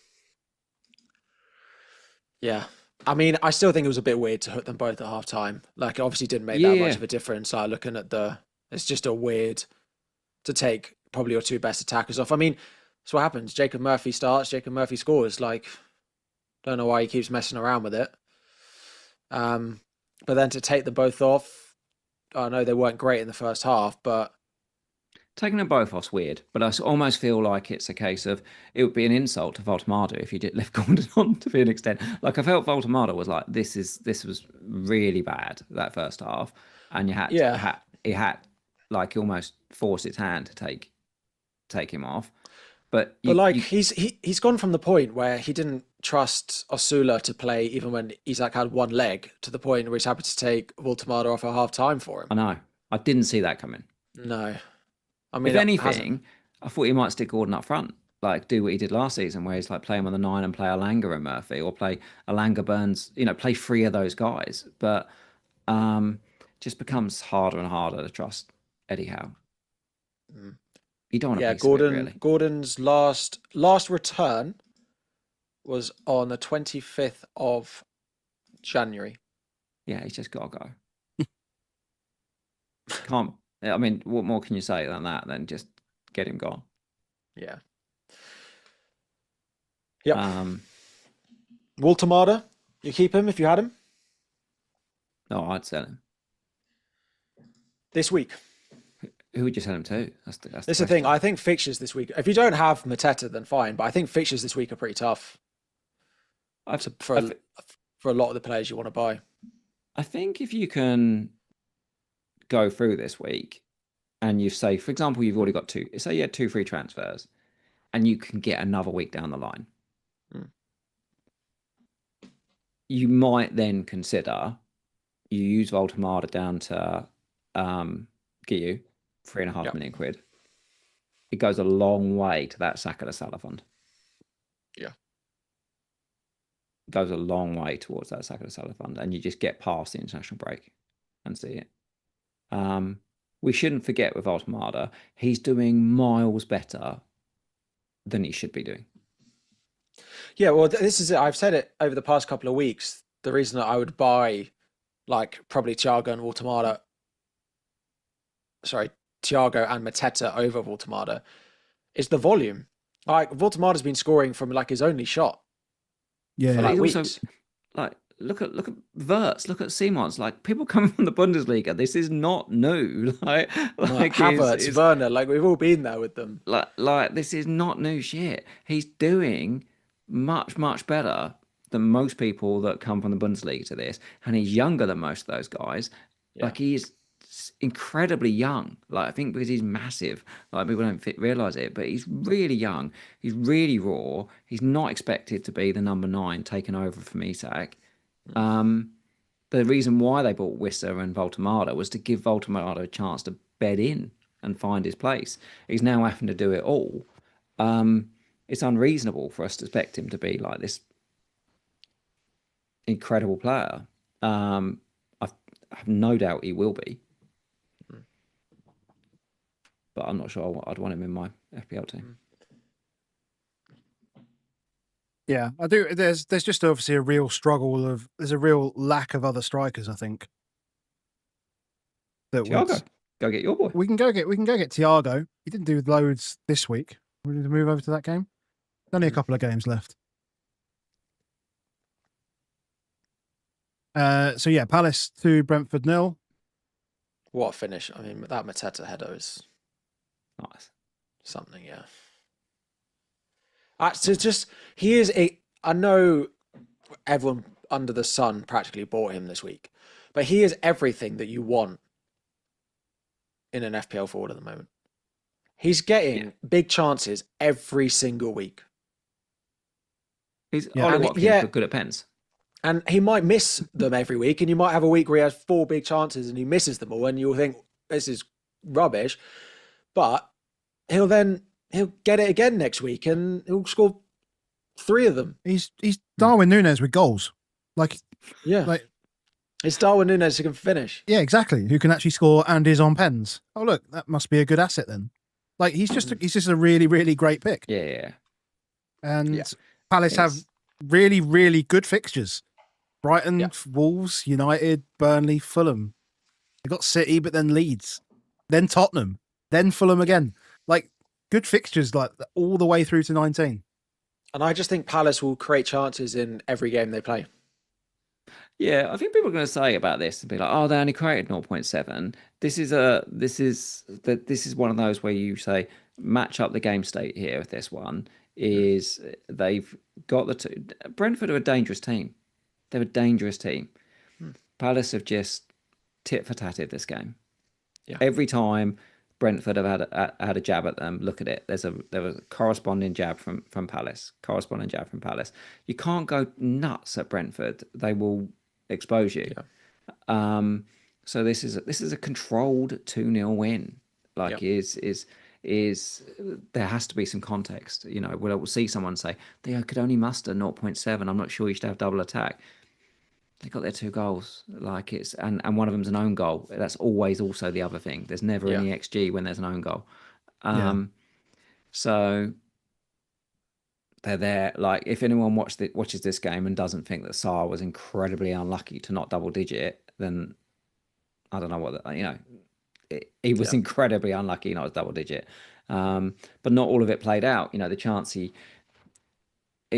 Yeah. I mean, I still think it was a bit weird to hook them both at half time. Like, it obviously didn't make that much Yeah. of a difference. Looking at it's just a weird to take probably your two best attackers off. I mean, that's what happens. Jacob Murphy starts, Jacob Murphy scores. Like, don't know why he keeps messing around with it. But then to take them both off, I know they weren't great in the first half, but Taking them both off's weird, but I almost feel like it's a case of it would be an insult to Voltemada if you did left Gordon on to be an extent. Like I felt Voltemada was like this was really bad that first half, and you had yeah. he had like almost forced his hand to take him off. But he's gone from the point where he didn't trust Osula to play even when Isak had one leg to the point where he's happy to take Voltemada off at half time for him. I know I didn't see that coming. No. I mean, if anything, I thought he might stick Gordon up front, like do what he did last season, where he's like play him on the 9 and play Alanga and Murphy, or play Alanga Burns, play 3 of those guys. But just becomes harder and harder to trust Eddie Howe. You don't want to piece of it, really. Gordon's last return was on the 25th of January. Yeah, he's just got to go. Can't. I mean, what more can you say than that? Than just get him gone. Yeah. Yep. Voltemada, you keep him if you had him? No, I'd sell him. This week. Who would you sell him to? That's the thing. I think fixtures this week, if you don't have Mateta, then fine. But I think fixtures this week are pretty tough for a lot of the players you want to buy. I think if you can go through this week and you say, for example, you've already got say you had 2 free transfers and you can get another week down the line, you might then consider you use Voltemada down to get you 3.5 million quid. It goes a long way to that Saka to Salah fund. Yeah. It goes a long way towards that Saka to Salah fund, and you just get past the international break and see it. We shouldn't forget with Voltemada, he's doing miles better than he should be doing. Yeah, well, this is it. I've said it over the past couple of weeks. The reason that I would buy, like, probably Thiago and Mateta over Voltemada is the volume. Like, Voltemada's been scoring from like his only shot. Yeah, for, like, also, weeks. like, look at Wirtz, look at Simons. Like, people coming from the Bundesliga, this is not new. Like Havertz, Werner, like, we've all been there with them. Like this is not new shit. He's doing much, much better than most people that come from the Bundesliga to this, and he's younger than most of those guys. Yeah. Like, he's incredibly young. Like, I think because he's massive, like, people don't realize it, but he's really young. He's really raw. He's not expected to be the number 9 taken over from Isak. The reason why they bought Wissa and Voltemada was to give Voltemada a chance to bed in and find his place. He's now having to do it all. It's unreasonable for us to expect him to be like this incredible player. I have no doubt he will be, but I'm not sure I'd want him in my FPL team. Yeah, I do. There's just obviously a real struggle there's a real lack of other strikers, I think. Thiago, go get your boy. We can go get Thiago. He didn't do loads this week. We need to move over to that game. Only a couple of games left. So yeah, Palace 2, Brentford 0. What a finish. I mean, that Mateta header is Nice. something, yeah. I know everyone under the sun practically bought him this week, but he is everything that you want in an FPL forward at the moment. He's getting big chances every single week. He's Ollie Watkins, but good at pens. And he might miss them every week, and you might have a week where he has 4 big chances and he misses them all, and you'll think this is rubbish. But he'll get it again next week, and he'll score 3 of them. He's Darwin Núñez with goals. Yeah, it's Darwin Núñez who can finish. Yeah, exactly. Who can actually score and is on pens. Oh, look, that must be a good asset then. Like he's just a really, really great pick. Yeah. And Palace have really, really good fixtures. Brighton, Wolves, United, Burnley, Fulham. They got City, but then Leeds, then Tottenham, then Fulham again. Like good fixtures, like all the way through to 19. And I just think Palace will create chances in every game they play. Yeah, I think people are going to say about this and be like, "Oh, they only created 0.7." This is one of those where you say match up the game state here. With this one is they've got the two. Brentford are a dangerous team. They're a dangerous team. Palace have just tit for tatted this game. Yeah. Every time Brentford have had a jab at them, look at it. There was a corresponding jab from Palace. Corresponding jab from Palace. You can't go nuts at Brentford. They will expose you. Yeah. So this is a controlled 2-0 win. Like is there has to be some context. We'll see someone say they could only muster 0.7. I'm not sure you should have double attack. They got their 2 goals. Like and one of them's an own goal. That's always also the other thing. There's never any XG when there's an own goal. So they're there. Like if anyone watches this game and doesn't think that Sarr was incredibly unlucky to not double digit, then I don't know what he was incredibly unlucky not to double digit. But not all of it played out. The chance he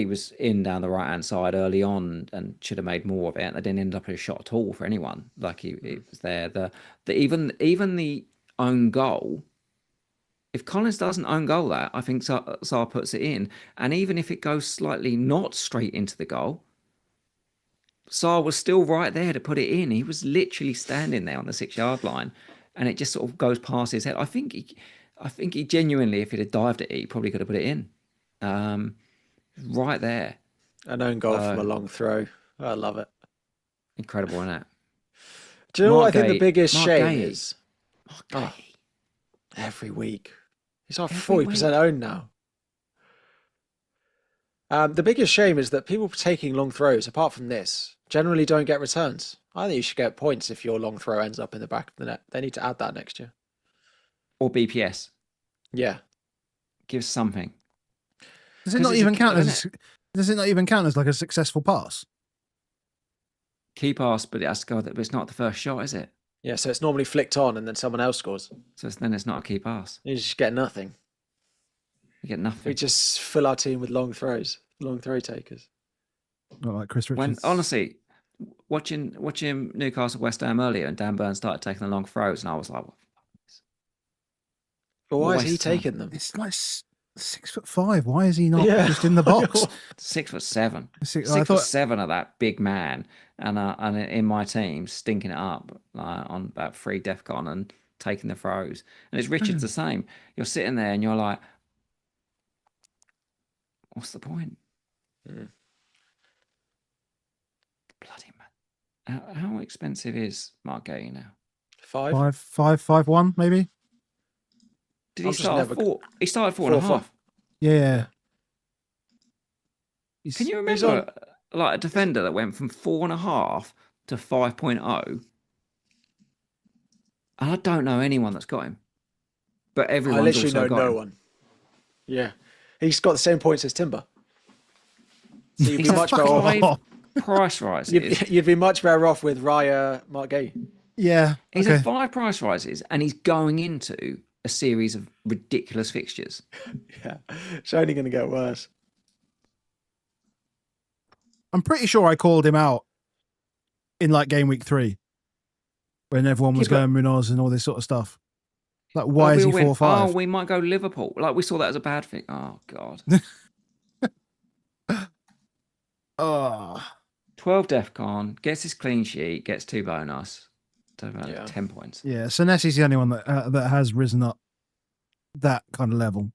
was in down the right hand side early on and should have made more of it. They didn't end up with a shot at all for anyone. Like he was there. Even the own goal. If Collins doesn't own goal that, I think Sarr puts it in. And even if it goes slightly not straight into the goal, Sarr was still right there to put it in. He was literally standing there on the 6-yard line, and it just sort of goes past his head. I think he genuinely, if he'd have dived at it, he probably could have put it in. Right there. An own goal from a long throw. I love it. Incredible, isn't it? Do you know what I think the biggest shame is? Every week. He's like 40% owned now. The biggest shame is that people taking long throws, apart from this, generally don't get returns. I think you should get points if your long throw ends up in the back of the net. They need to add that next year. Or BPS. Yeah. Give something. Does it not even count as like a successful pass? Key pass, but it has to go. But it's not the first shot, is it? Yeah, so it's normally flicked on and then someone else scores. So then it's not a key pass. You just get nothing. You get nothing. We just fill our team with long throws, long throw takers. Not like Chris Richards. Honestly, watching Newcastle West Ham earlier, and Dan Burn started taking the long throws, and I was like, but why is he taking them? It's like 6'5". Why is he not just in the box? 6'7". 6'7" of that big man, and in my team stinking it up on about 3 DEFCON and taking the throws. And it's Richards the same. You're sitting there and you're like, what's the point? Bloody man! How expensive is Mark Gay now? 5, 1 Did he start 4? He started 4.5. Yeah. Can you remember like a defender that went from 4.5 to 5.0? And I don't know anyone that's got him, but everyone's I literally know no one. Yeah, he's got the same points as Timber. So you'd be much better off. Price rises. You'd be much better off with Raya Mark Gay. Yeah, he's had 5 price rises, and he's going into a series of ridiculous fixtures. Yeah, it's only going to get worse. I'm pretty sure I called him out in like game week 3 when everyone was going Munoz and all this sort of stuff. Like, why is he 4-5? Oh, we might go Liverpool. Like, we saw that as a bad thing. Oh, God. 12 DEFCON, gets his clean sheet, gets 2 bonus. 10 points. Yeah, Senesi's the only one that has risen up that kind of level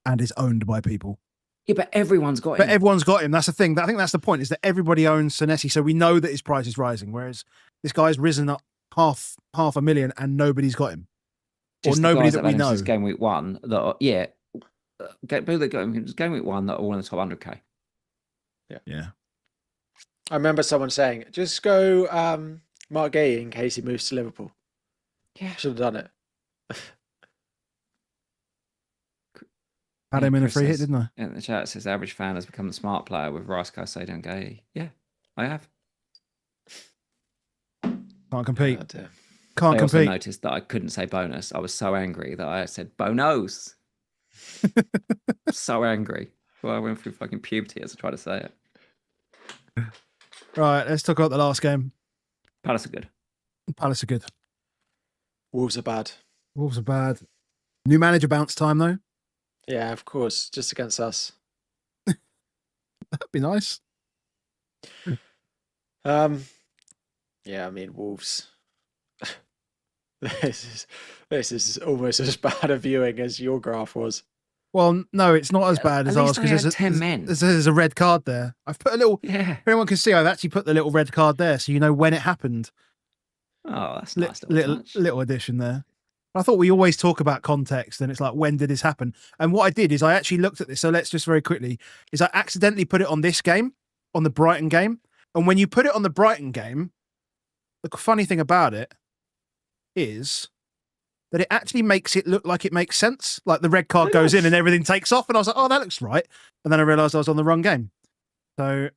and is owned by people. Yeah, but everyone's got But him. everyone's got him. That's the thing. I think that's the point, is that everybody owns Senesi, so we know that his price is rising, whereas this guy's risen up half a million and nobody's got him. Just or the nobody guys that have we had him know. since game week 1 that are, people that got him since game week 1 that are all in the top 100k. Yeah. I remember someone saying, just go Mark Gay in case he moves to Liverpool. Yeah. Should have done it. Had him in a Chris free hit, says- didn't I? In the chat, it says average fan has become the smart player with Rice, Caicedo and Gay. Yeah, I have. Can't compete. Oh, dear. Can't I also compete. noticed that I couldn't say bonus. I was so angry that I said bonos. So angry. Well, I went through fucking puberty as I tried to say it. Right, let's talk about the last game. Palace are good. Palace are good. Wolves are bad. Wolves are bad. New manager bounce time, though. Yeah, of course. Just against us. That'd be nice. Yeah, I mean, Wolves. This is almost as bad a viewing as your graph was. Well, no, it's not as bad as At ours least they because had 10 men. there's a red card there. I've put a little. Yeah. If anyone can see, I've actually put the little red card there, so you know when it happened. Oh, that's a nice little Little touch. little addition there. I thought we always talk about context, and it's like, when did this happen? And what I did is I actually looked at this. So let's just very quickly, is I accidentally put it on this game, on the Brighton game. And when you put it on the Brighton game, the funny thing about it is that it actually makes it look like it makes sense. Like the red card goes in and everything takes off. And I was like, oh, that looks right. And then I realized I was on the wrong game. So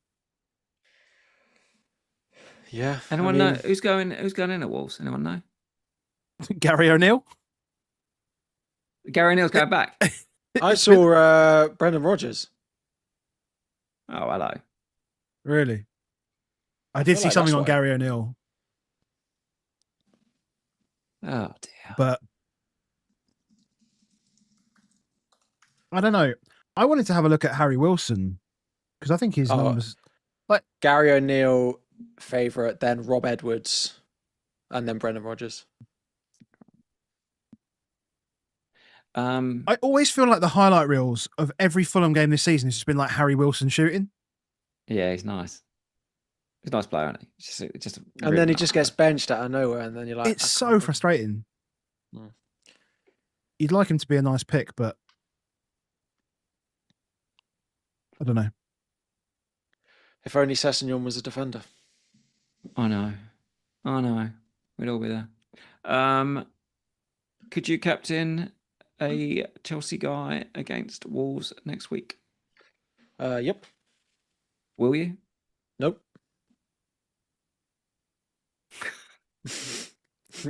Yeah. Anyone know who's going in at Wolves? Anyone know? Gary O'Neill. Gary Neal's going back. I saw Brendan Rodgers. Oh, hello. Really? I did feel see like something that's on why. Gary O'Neill, Oh dear. but I don't know. I wanted to have a look at Harry Wilson because I think his numbers. Gary O'Neill, favourite, then Rob Edwards, and then Brendan Rodgers. I always feel like the highlight reels of every Fulham game this season has just been like Harry Wilson shooting. Yeah, he's nice. He's a nice player, isn't he? Just a And really then he nice just player. gets benched out of nowhere, and then you're like, It's I so can't- frustrating. Mm. You'd like him to be a nice pick, but I don't know. If only Sessegnon was a defender. I know. We'd all be there. Could you captain a Chelsea guy against Wolves next week? Yep. Will you? Nope.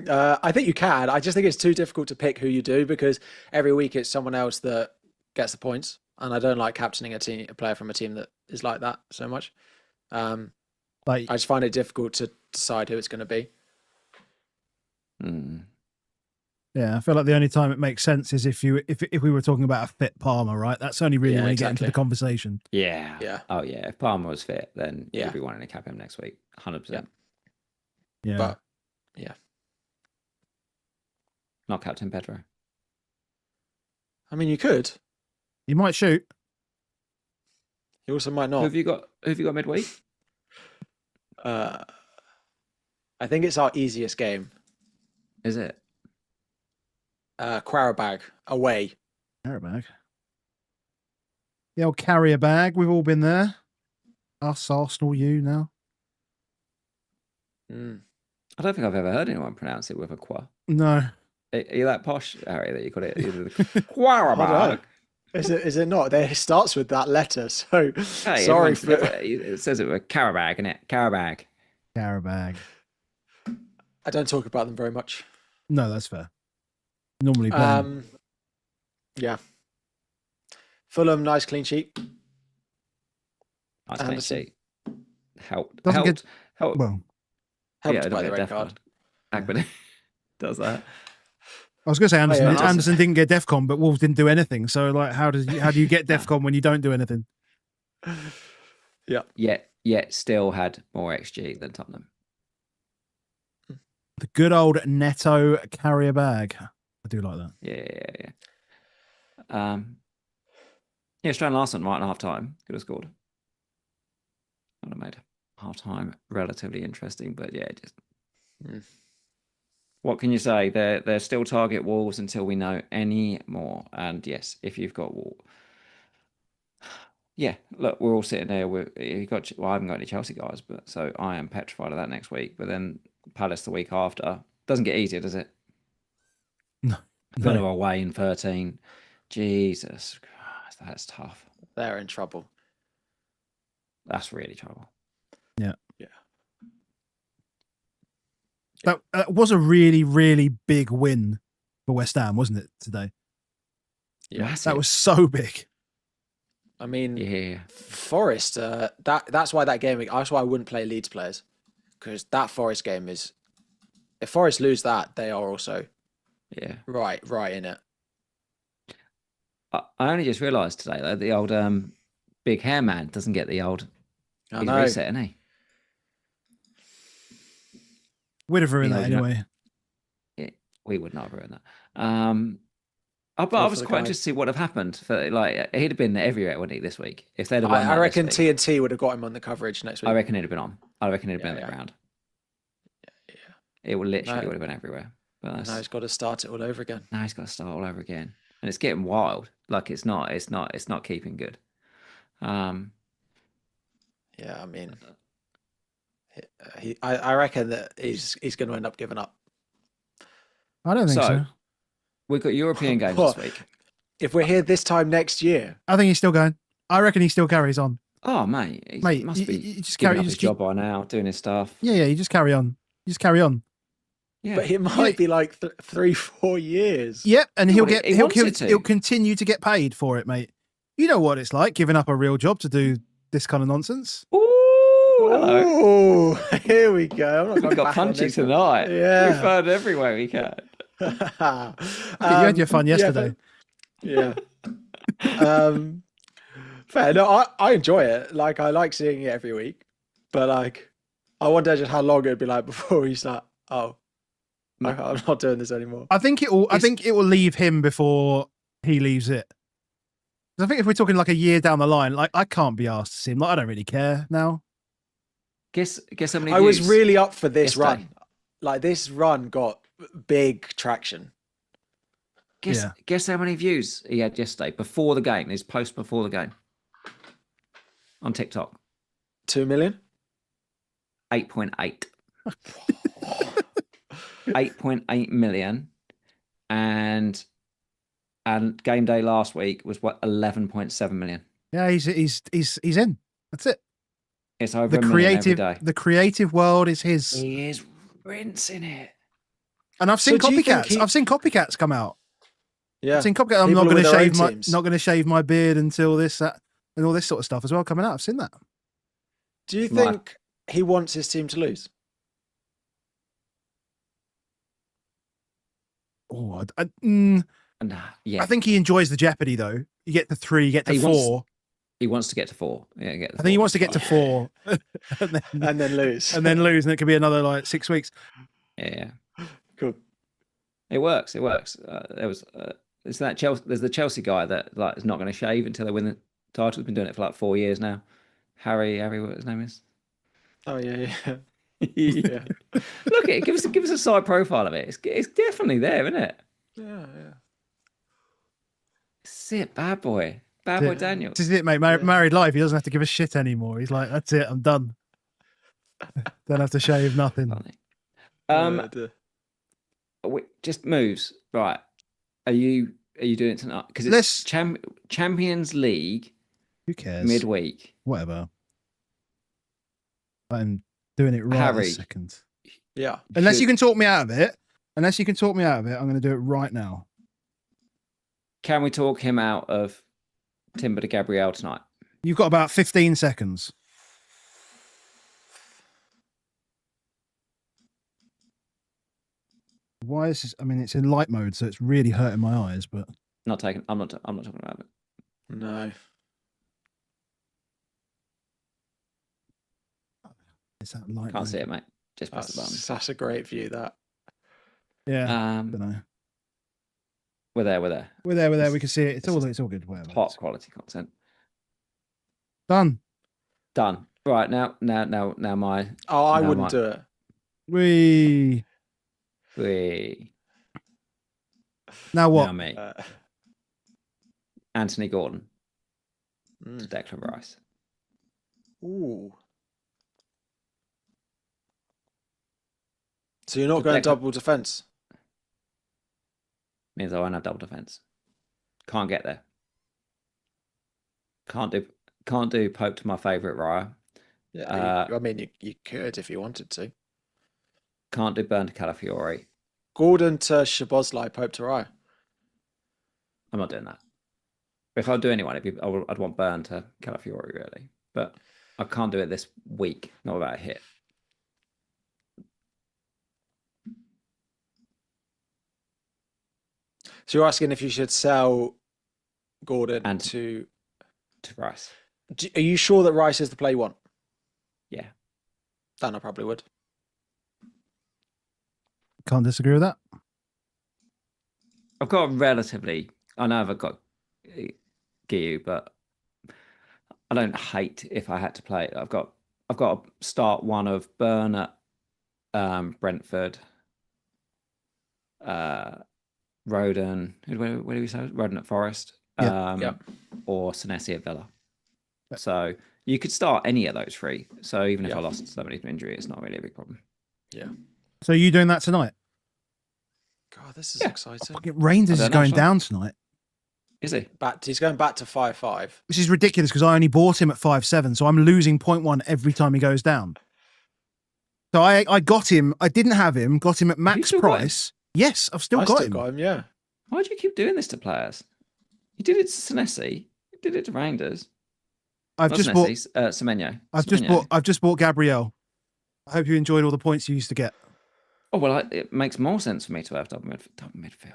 I think you can. I just think it's too difficult to pick who you do because every week it's someone else that gets the points, and I don't like captaining a player from a team that is like that so much. Like, I just find it difficult to decide who it's going to be. yeah, I feel like the only time it makes sense is if we were talking about a fit Palmer, right? That's only really Yeah, when you get into exactly. the conversation. Yeah. Yeah. Oh yeah. If Palmer was fit, then Yeah. you'd be wanting to cap him next week. 100%. Yeah. But yeah, Not Captain Pedro. I mean, you could. You might shoot. You also might Who not. have you got midweek? I think it's our easiest game. Is it? Quarabag away. Carrier bag. The old carrier bag. We've all been there. Us, Arsenal, you now. I don't think I've ever heard anyone pronounce it with a qua. No. Are you that posh, Harry, that you got it? I don't Quarabag. know. Is it not? It starts with that letter. So Hey, sorry it says it with Carabag, innit? Carabag. Carrier bag. I don't talk about them very much. No, that's fair. Normally, Ben. Yeah. Fulham, nice clean sheet. Nice clean Anderson. sheet. Helped. Doesn't Helped. get- Helped. Well, Helped Yeah, by don't the get red def card. Akbani does that. I was going to say Anderson. Oh, yeah, Anderson didn't get DEFCON, but Wolves didn't do anything. So, like, how do you get DEFCON when you don't do anything? Yeah. Yet still had more XG than Tottenham. The good old Netto carrier bag. I do like that. Yeah. Yeah, Strand Larson right at half time. Could have scored. Would have made half time relatively interesting, but yeah, just what can you say? They're still target Wolves until we know any more. And yes, if you've got Wolves. Yeah, look, we're all sitting there. Well, I haven't got any Chelsea guys, but so I am petrified of that next week. But then Palace the week after doesn't get easier, does it? No. Villa away in 13. Jesus Christ, that's tough. They're in trouble. That's really trouble. Yeah. Yeah. That was a really, really big win for West Ham, wasn't it, today? Yeah. Massive. That was so big. I mean, Yeah. Forest, that's why that game, that's why I wouldn't play Leeds players. Because that Forest game is, if Forest lose that, they are also right in it. I only just realised today that the old big hair man doesn't get the old reset, isn't he? We'd have ruined that anyway. Yeah, we would not have ruined that. But I was quite interested to see what have happened. For like, he'd have been everywhere, wouldn't he, this week? If they'd have won I reckon TNT would have got him on the coverage next week. I reckon he'd have been on. I reckon he'd have been on the ground. Yeah. It would literally would have been everywhere. But now he's got to start it all over again. Now he's got to start all over again, and it's getting wild. Like it's not keeping good. Yeah, I mean, I reckon that he's going to end up giving up. I don't think so. We've got European games this week. If we're here this time next year, I think he's still going. I reckon he still carries on. Oh, mate, he must be you just giving up his job by now, doing his stuff. Yeah, you just carry on. You just carry on. Yeah, but it might be like 3-4 years. Yep, and he'll he'll continue to get paid for it, mate. You know what it's like giving up a real job to do this kind of nonsense. Hello. Here we go. We've got punchy tonight. Yeah, we've found everywhere we can. You had your fun yesterday. Yeah. Fair. No, I enjoy it. Like I like seeing it every week, but like I wonder just how long it'd be like before he's like, I'm not doing this anymore. I think it will leave him before he leaves it. I think if we're talking like a year down the line, like I can't be asked to see him. Like I don't really care now. Guess how many. I was really up for this run. Like this run got big traction. Guess how many views he had yesterday before the game? His post before the game on TikTok. 2 million. 8.8. 8.8 million, and game day last week was 11.7 million. Yeah, he's in. That's it. It's over the creative every day. The creative world is his. He is rinsing it. And I've seen copycats. I've seen copycats come out. Yeah, I've seen copycats. I'm not going to shave my beard until this, and all this sort of stuff as well coming out. I've seen that. Do you think he wants his team to lose? Oh, I think he enjoys the jeopardy though. You get to 3, you get to 4. He wants to get to 4. Yeah, I think he wants to get to 4, and then lose, and it could be another like 6 weeks. Yeah, cool. It works. There's the Chelsea guy that like is not going to shave until they win the title. He's been doing it for like 4 years now. Harry, what his name is? Oh yeah. Yeah. Look, give us a side profile of it. It's definitely there, isn't it? Yeah. Sit, bad boy Daniel. This is it, mate. Married life. He doesn't have to give a shit anymore. He's like, that's it. I'm done. Don't have to shave nothing. Just moves, right? Are you doing it tonight? Because it's Champions League. Who cares? Midweek. Whatever. I'm doing it right Harry. this second. Yeah. Unless you can talk me out of it. I'm going to do it right now. Can we talk him out of Timber to Gabriel tonight? You've got about 15 seconds. Why is this? I mean, it's in light mode, so it's really hurting my eyes. But I'm not talking about it. No. Is that light? Can't see it, mate. Just press the button. That's a great view. That. Yeah. I don't know. We're there. We can see it. It's all good. Whatever. Top quality content. Done. Done. Right now my. Oh, I now wouldn't my- do it. We now what? Now me. Uh, Anthony Gordon to mm. Declan Rice. Ooh. So you're not So going Declan- double defence? Means I won't have double defence. Can't get there. Can't do Pope to my favourite Raya. Yeah, I mean, you could if you wanted to. Can't do Burn to Calafiori. Gordon to Szoboszlai, Pope to Raya. I'm not doing that. If I do anyone, I'd want Burn to Calafiori, really. But I can't do it this week. Not without a hit. So you're asking if you should sell Gordon And- to... To Rice. Are you sure that Rice is the play you want? Yeah. Then I probably would. Can't disagree with that. I've got a relatively. I know I've got Giu, but I don't hate if I had to play it. I've got to start one of Burn at Brentford, Roden. Where do we say Roden at Forest? Yeah. Or Senesi at Villa. So you could start any of those three. So even if I lost somebody to injury, it's not really a big problem. Yeah. So are you doing that tonight? God, this is exciting. Fucking Rangers I is don't know, going Sean. down tonight, Is he? He's going back to 5-5. which is ridiculous because I only bought him at 5.7, so I'm losing 0.1 every time he goes down. So I got him. I didn't have him. Got him at max still got him? price. Yes, I've still I got still him. got him, yeah. Why do you keep doing this to players? You did it to Senesi. You did it to Rangers. I've Not just bought. Senesi, Semenyo. I've just bought Gabriel. I hope you enjoyed all the points you used to get. Oh well, it makes more sense for me to have double midfield.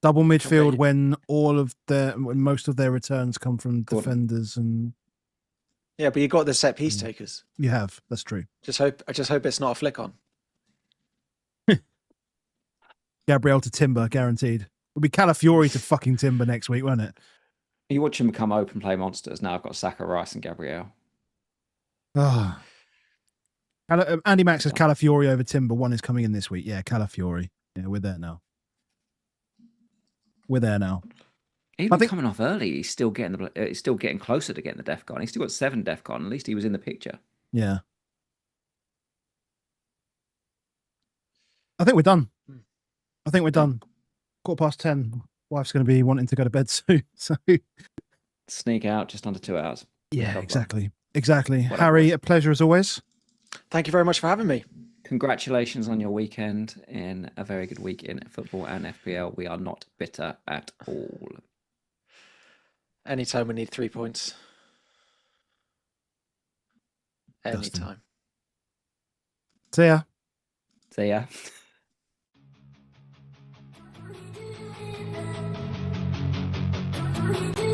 Double midfield Okay. when when most of their returns come from Gordon. defenders, and Yeah, but you got the set piece takers. you have. That's true. I just hope it's not a flick on. Gabriel to Timber, guaranteed. It'll be Calafiori to fucking Timber next week, won't it? You watch him become open play monsters. Now I've got Saka, Rice, and Gabriel. Oh. Andy Max says Calafiori over Timber. One is coming in this week. Yeah, Calafiori. Yeah, we're there now. We're there now. Even coming off early, he's still getting closer to getting the def con. He's still got 7 def con. At least he was in the picture. Yeah. I think we're done. I think we're done. 10:15. Wife's going to be wanting to go to bed soon. So Sneak out just under 2 hours. yeah, Well exactly. Exactly. Whatever. Harry, a pleasure as always. Thank you very much for having me. Congratulations on your weekend in a very good week in football and FPL. We are not bitter at all. Anytime we need 3 points. Dustin. Anytime. See ya. So yeah. We do